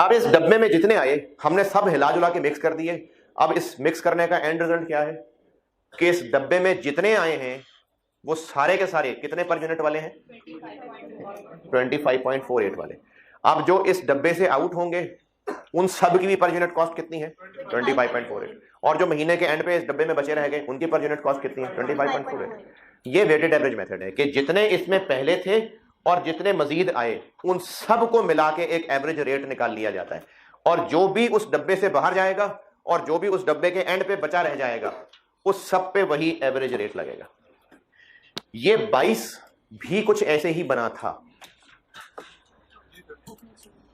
अब इस डब्बे में जितने आए हमने सब हिला जुला के मिक्स कर दिए। अब इस मिक्स करने का एंड रिजल्ट क्या है कि इस डब्बे में जितने आए हैं वो सारे के सारे कितने पर यूनिट वाले हैं? 25.48 वाले। अब जो इस डब्बे से आउट होंगे उन सब की भी पर यूनिट कॉस्ट कितनी है? 25.48। और जो महीने के एंड पे इस डब्बे में बचे रह गए उनकी पर यूनिट कॉस्ट कितनी है? 25.48। ये वेटेड एवरेज मेथड है कि जितने इसमें पहले थे और जितने मजीद आए उन सब को मिला के एक एवरेज रेट निकाल लिया जाता है। और जो भी उस डब्बे से बाहर जाएगा और जो भी उस डब्बे के एंड पे बचा रह जाएगा उस सब पे वही एवरेज रेट लगेगा। ये 22 भी कुछ ऐसे ही बना था।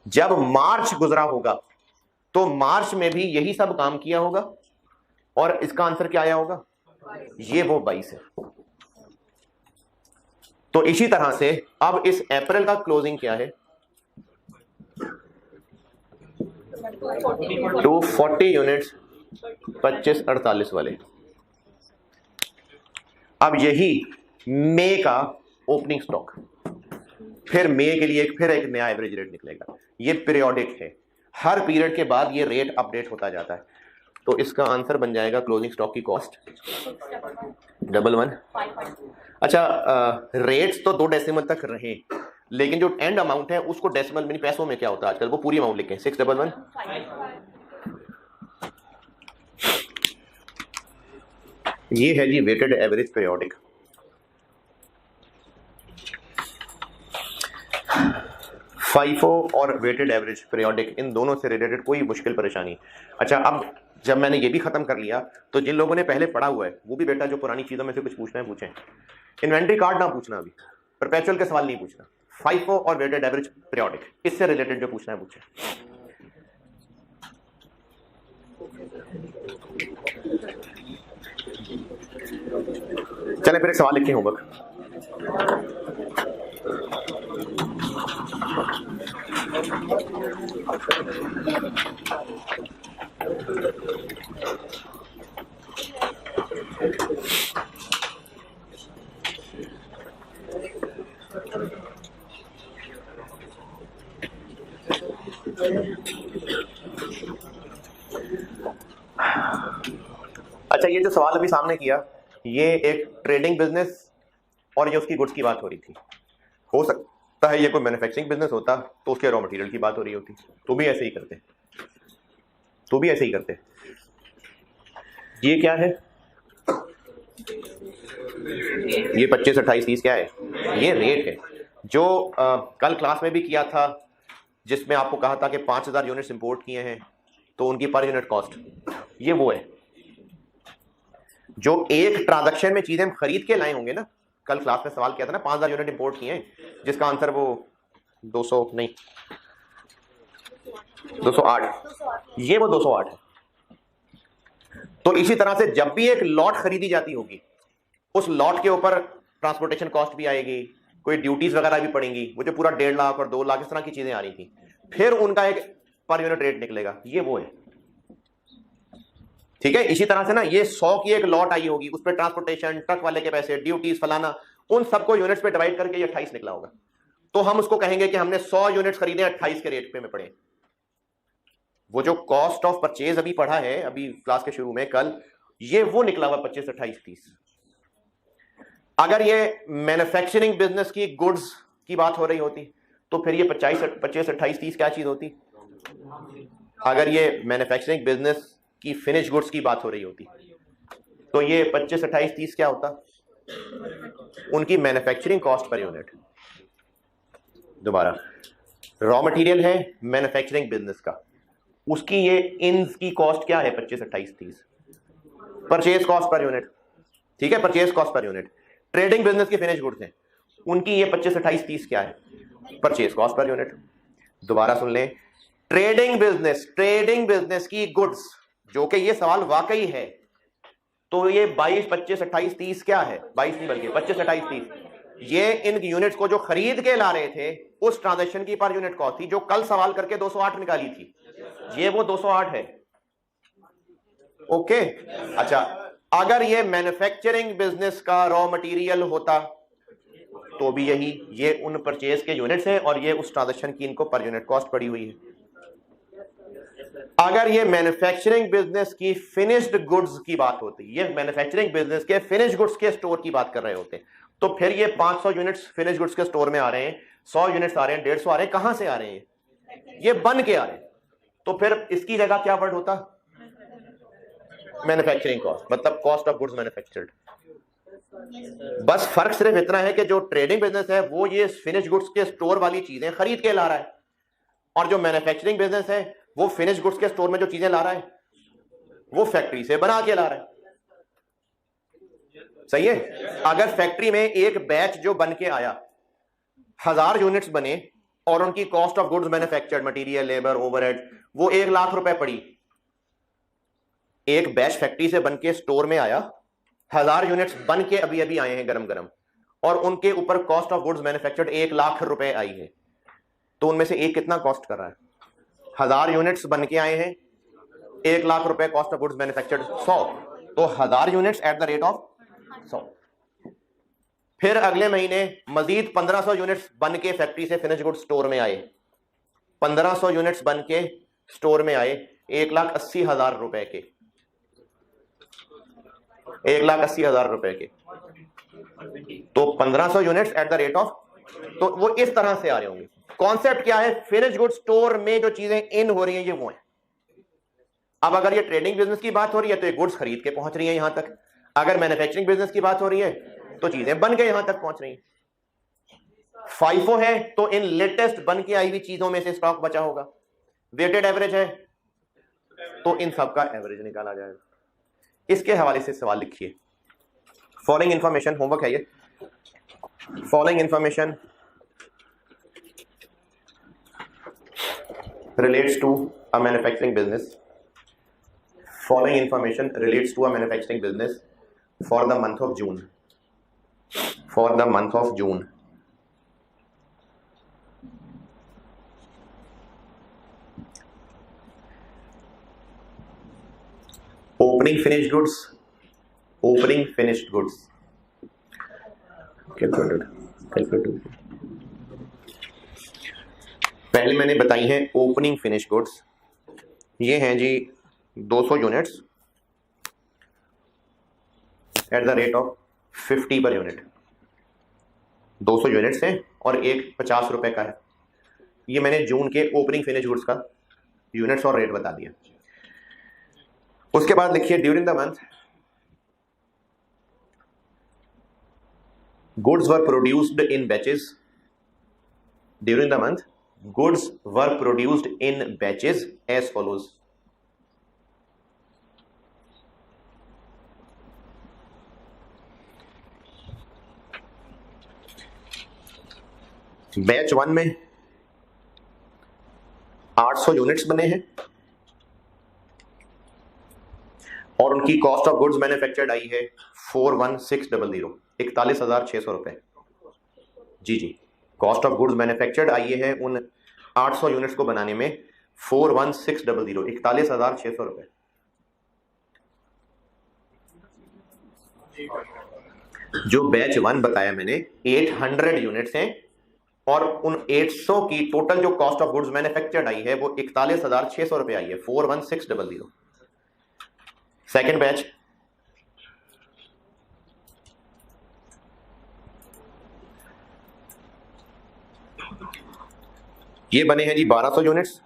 जब मार्च गुजरा होगा तो मार्च में भी यही सब काम किया होगा और इसका आंसर क्या आया होगा? ये वो 22 है। तो इसी तरह से अब इस अप्रैल का क्लोजिंग क्या है? 240 यूनिट्स 25-48 वाले। अब यही मई का ओपनिंग स्टॉक, फिर मई के लिए फिर एक नया एवरेज रेट निकलेगा। ये पीरियोडिक है, हर पीरियड के बाद ये रेट अपडेट होता जाता है। तो इसका आंसर बन जाएगा क्लोजिंग स्टॉक की कॉस्ट 11 अच्छा, रेट्स तो 2 डेसिमल तक रहे, लेकिन जो एंड अमाउंट है उसको डेसिमल में, पैसों में क्या होता है आजकल, वो पूरी अमाउंट लिखें 611। ये है जी वेटेड एवरेज पीरियोडिक। FIFO और वेटेड एवरेज पीरियोडिक, इन दोनों से रिलेटेड कोई मुश्किल परेशानी? अच्छा, अब जब मैंने ये भी खत्म कर लिया तो जिन लोगों ने पहले पढ़ा हुआ है वो भी बेटा जो पुरानी चीजों में से कुछ पूछना है पूछें। इन्वेंट्री कार्ड ना पूछना, अभी परपेचुअल के सवाल नहीं पूछना। FIFO और वेटेड एवरेज पीरियोडिक, इससे रिलेटेड जो पूछना है पूछें। चले फिर एक सवाल लिखें होमवर्क। अच्छा, ये जो सवाल अभी सामने किया, ये एक ट्रेडिंग बिजनेस और ये उसकी गुड्स की बात हो रही थी। हो सकता है ये कोई मैन्युफैक्चरिंग बिजनेस होता तो उसके रॉ मटेरियल की बात हो रही होती, तो भी ऐसे ही करते, तो भी ऐसे ही करते। ये क्या है? ये 25, 28, 30 क्या है? ये रेट है जो कल क्लास में भी किया था, जिसमें आपको कहा था कि 5000 यूनिट्स इंपोर्ट किए हैं तो उनकी पर यूनिट कॉस्ट, ये वो है जो एक ट्रांजैक्शन में चीजें हम खरीद के लाए होंगे ना। कल क्लास में सवाल किया था ना, 5000 यूनिट इंपोर्ट किए हैं, जिसका आंसर वो 200 नहीं 208, ये वो 208 है। तो इसी तरह से जब भी एक लॉट खरीदी जाती होगी, उस लॉट के ऊपर ट्रांसपोर्टेशन कॉस्ट भी आएगी, कोई ड्यूटीज वगैरह भी पड़ेंगी, वो जो पूरा 1.5 लाख और 2 लाख इस तरह की चीजें आ रही थी, फिर उनका एक पर यूनिट रेट निकलेगा, ये वो है। ठीक है, इसी तरह से ना ये 100 की एक लॉट आई होगी, उस पर ट्रांसपोर्टेशन, ट्रक वाले के पैसे, ड्यूटीज, फलाना, उन सबको यूनिट्स पे डिवाइड करके ये 28 निकला होगा। तो हम उसको कहेंगे कि हमने 100 यूनिट्स खरीदे 28 के रेट पे में पड़े। वो जो कॉस्ट ऑफ परचेज अभी पढ़ा है अभी क्लास के शुरू में कल, ये वो निकला हुआ 25, 28, 30। अगर ये मैन्युफैक्चरिंग बिजनेस की गुड्स की बात हो रही होती तो फिर ये 25, 28, 30 क्या चीज होती? अगर ये मैन्युफैक्चरिंग बिजनेस की फिनिश गुड्स की बात हो रही होती तो ये 25, 28, 30 क्या होता? उनकी मैन्युफैक्चरिंग कॉस्ट पर यूनिट। दोबारा, रॉ मटेरियल है मैन्युफैक्चरिंग बिजनेस का, उसकी ये इन्स की कॉस्ट क्या है? 25, 28, 30 परचेज कॉस्ट पर यूनिट। ठीक है, purchase cost per unit. Trading business की फिनिश गुड्स हैं, उनकी ये 25, 28, 30 क्या है? Purchase cost per unit. दोबारा सुन लें, ट्रेडिंग बिजनेस की गुड्स, जो कि ये सवाल वाकई है, तो ये 22, 25, 28, 30 क्या है? 22 नहीं बल्कि 25, 28, 30 ये इन यूनिट्स को जो खरीद के ला रहे थे उस ट्रांजैक्शन की पर यूनिट कॉस्ट थी, जो कल सवाल करके 208 निकाली थी, ये वो 208 है। ओके, अच्छा, अगर ये मैन्युफैक्चरिंग बिजनेस का रॉ मटेरियल होता तो भी यही, ये उन परचेज के यूनिट्स है और ये उस ट्रांजैक्शन की इनको पर यूनिट कॉस्ट पड़ी हुई है। अगर ये मैन्युफैक्चरिंग बिजनेस की फिनिश्ड गुड्स की बात होती, ये मैन्युफैक्चरिंग बिजनेस के फिनिश गुड्स के स्टोर की बात कर रहे होते, तो फिर ये 500 यूनिट्स फिनिश गुड्स के स्टोर में आ रहे हैं, 100 यूनिट्स आ रहे हैं, 150 आ रहे हैं, कहां से आ रहे हैं? ये बन के आ रहे हैं। तो फिर इसकी जगह क्या वर्ड होता? मैन्युफैक्चरिंग कॉस्ट, मतलब कॉस्ट ऑफ गुड्स मैन्युफैक्चर्ड। बस फर्क सिर्फ इतना है कि जो ट्रेडिंग बिजनेस है वो ये फिनिश गुड्स के स्टोर वाली चीजें खरीद के ला रहा है, और जो मैन्युफैक्चरिंग बिजनेस है वो फिनिश गुड्स के स्टोर में जो चीजें ला रहा है वो फैक्ट्री से बना के ला रहा है। सही है? अगर फैक्ट्री में एक बैच जो बन के आया 1000 यूनिट्स बने और उनकी cost of goods manufactured, material, labour, overhead, वो 1 लाख रुपए पड़ी, एक बैच फैक्ट्री से बन के स्टोर में आया, 1000 यूनिट्स बन के अभी अभी आए हैं गरम गरम, और उनके ऊपर cost of goods manufactured 1 lakh रुपए आई है, तो उनमें से एक कितना कॉस्ट कर रहा है? 1000 यूनिट्स बन के आए हैं, 1 लाख रुपए कॉस्ट ऑफ गुड्स मैन्युफैक्चर्ड 100, तो 1000 units at the rate of 100। फिर अगले महीने मजीद 1500 यूनिट्स बन के फैक्ट्री से फिनिश गुड्स स्टोर में आए, 1500 यूनिट्स बन के स्टोर में आए 1,80,000 रुपए के, 1,80,000 रुपए के, तो 1500 units at the rate of, तो वो इस तरह से आ रहे होंगे। कॉन्सेप्ट क्या है? फिनिश गुड स्टोर में जो चीजें इन हो रही हैं ये वो है। अब अगर ये ट्रेडिंग बिजनेस की बात हो रही है तो ये गुड्स खरीद के पहुंच रही है यहां तक, अगर मैन्युफैक्चरिंग बिजनेस की बात हो रही है तो चीजें बन के यहां तक पहुंच रही हैं। फाइफो है तो इन लेटेस्ट बन के आई हुई चीजों में से स्टॉक बचा होगा, वेटेड एवरेज है तो इन सब का एवरेज निकाला जाएगा। इसके हवाले से सवाल लिखिए। फॉलोइंग इंफॉर्मेशन, होमवर्क है ये। Following information relates to a manufacturing business. Following information relates to a manufacturing business for the month of June. For the month of June. Opening finished goods. Opening finished goods. Calculated. पहले मैंने बताई हैं opening finish goods, ये हैं जी 200 units at the rate of 50 per unit. 200 units हैं और एक 50 रुपए का है। ये मैंने जून के ओपनिंग फिनिश गुड्स का यूनिट्स और रेट बता दिया। उसके बाद लिखिए during the month goods were produced in batches. During the month goods were produced in batches as follows. Batch 1 में 800 यूनिट्स बने हैं और उनकी कॉस्ट ऑफ गुड्स मैन्युफैक्चर्ड आई है 41600, 41,600 रुपए। जी, कॉस्ट ऑफ गुड्स मैन्युफैक्चर्ड आई है उन 800 यूनिट्स को बनाने में 41600, 41,600 रुपए। जो बैच 1 बताया मैंने 800 यूनिट्स हैं और उन 800 की टोटल जो कॉस्ट ऑफ गुड्स मैन्युफैक्चर्ड आई है वो 41,600 रुपए आई है, 41600। सेकेंड बैच ये बने हैं जी 1200 यूनिट्स,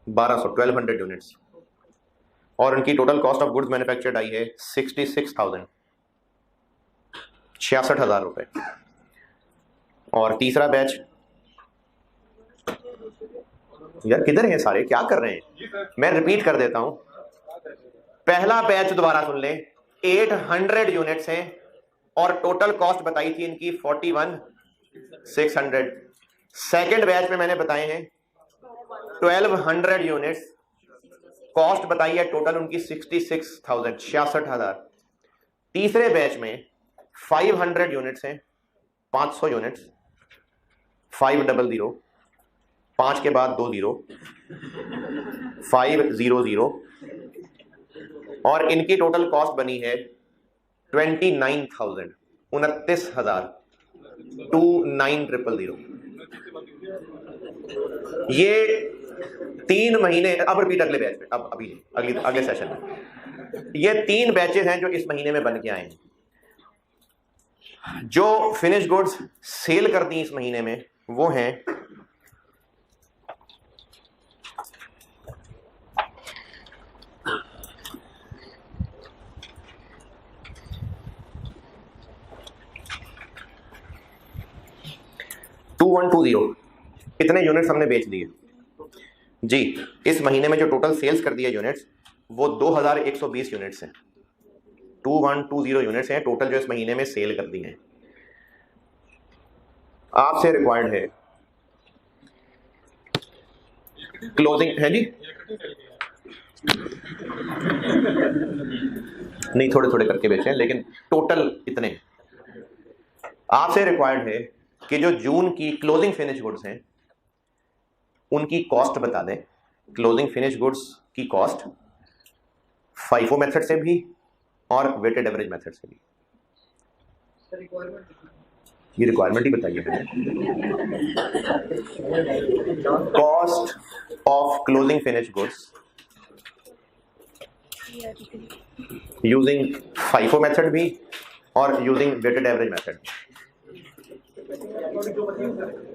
1200 यूनिट्स और उनकी total cost of goods manufactured आई है 66,000, 66,000 रुपए। और तीसरा बैच, यार किधर हैं सारे, क्या कर रहे हैं? मैं रिपीट कर देता हूं। पहला बैच दोबारा सुन लें, 800 यूनिट्स हैं और टोटल कॉस्ट बताई थी इनकी 41,600। सेकेंड बैच में मैंने बताए हैं 1200 यूनिट्स, कॉस्ट बताई है टोटल उनकी 66,000, 66,000। तीसरे बैच में 500 यूनिट्स हैं, 500 यूनिट्स, 500, 5 के बाद 2 0, 500 और इनकी टोटल कॉस्ट बनी है 29,000, 29,000, 29,000। ये 3 महीने, अब रिपीट अगले बैच में, अब अभी अगले सेशन में। ये 3 बैचेस हैं जो इस महीने में बन के आए हैं। जो फिनिश गुड्स सेल कर दी इस महीने में वो हैं 2120, इतने यूनिट्स हमने बेच दिए जी। इस महीने में जो टोटल सेल्स कर दिए यूनिट्स वो 2120 यूनिट्स हैं, 2120 यूनिट्स हैं टोटल जो इस महीने में सेल कर दी हैं। आपसे रिक्वायर्ड है क्लोजिंग है जी नहीं, थोड़े थोड़े करके बेचें, लेकिन टोटल इतने। आपसे रिक्वायर्ड है कि जो जून की क्लोजिंग फिनिश गुड्स हैं उनकी कॉस्ट बता दें। क्लोजिंग फिनिश गुड्स की कॉस्ट FIFO मेथड से भी और वेटेड एवरेज मेथड से भी। ये रिक्वायरमेंट ही बताइए मैंने। Cost of closing finish goods using FIFO method भी और यूजिंग वेटेड एवरेज मेथड।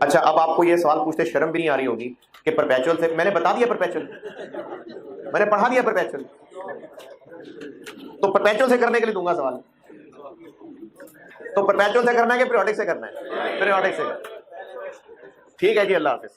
अच्छा, अब आपको ये सवाल पूछते शर्म भी नहीं आ रही होगी कि परपेचुअल से, मैंने बता दिया परपेचुअल, मैंने पढ़ा दिया परपेचुअल, तो परपेचुअल से करने के लिए दूंगा सवाल। तो परपेचुअल से करना है कि पीरियोडिक से करना है? पीरियोडिक से। ठीक है जी, अल्लाह हाफिज।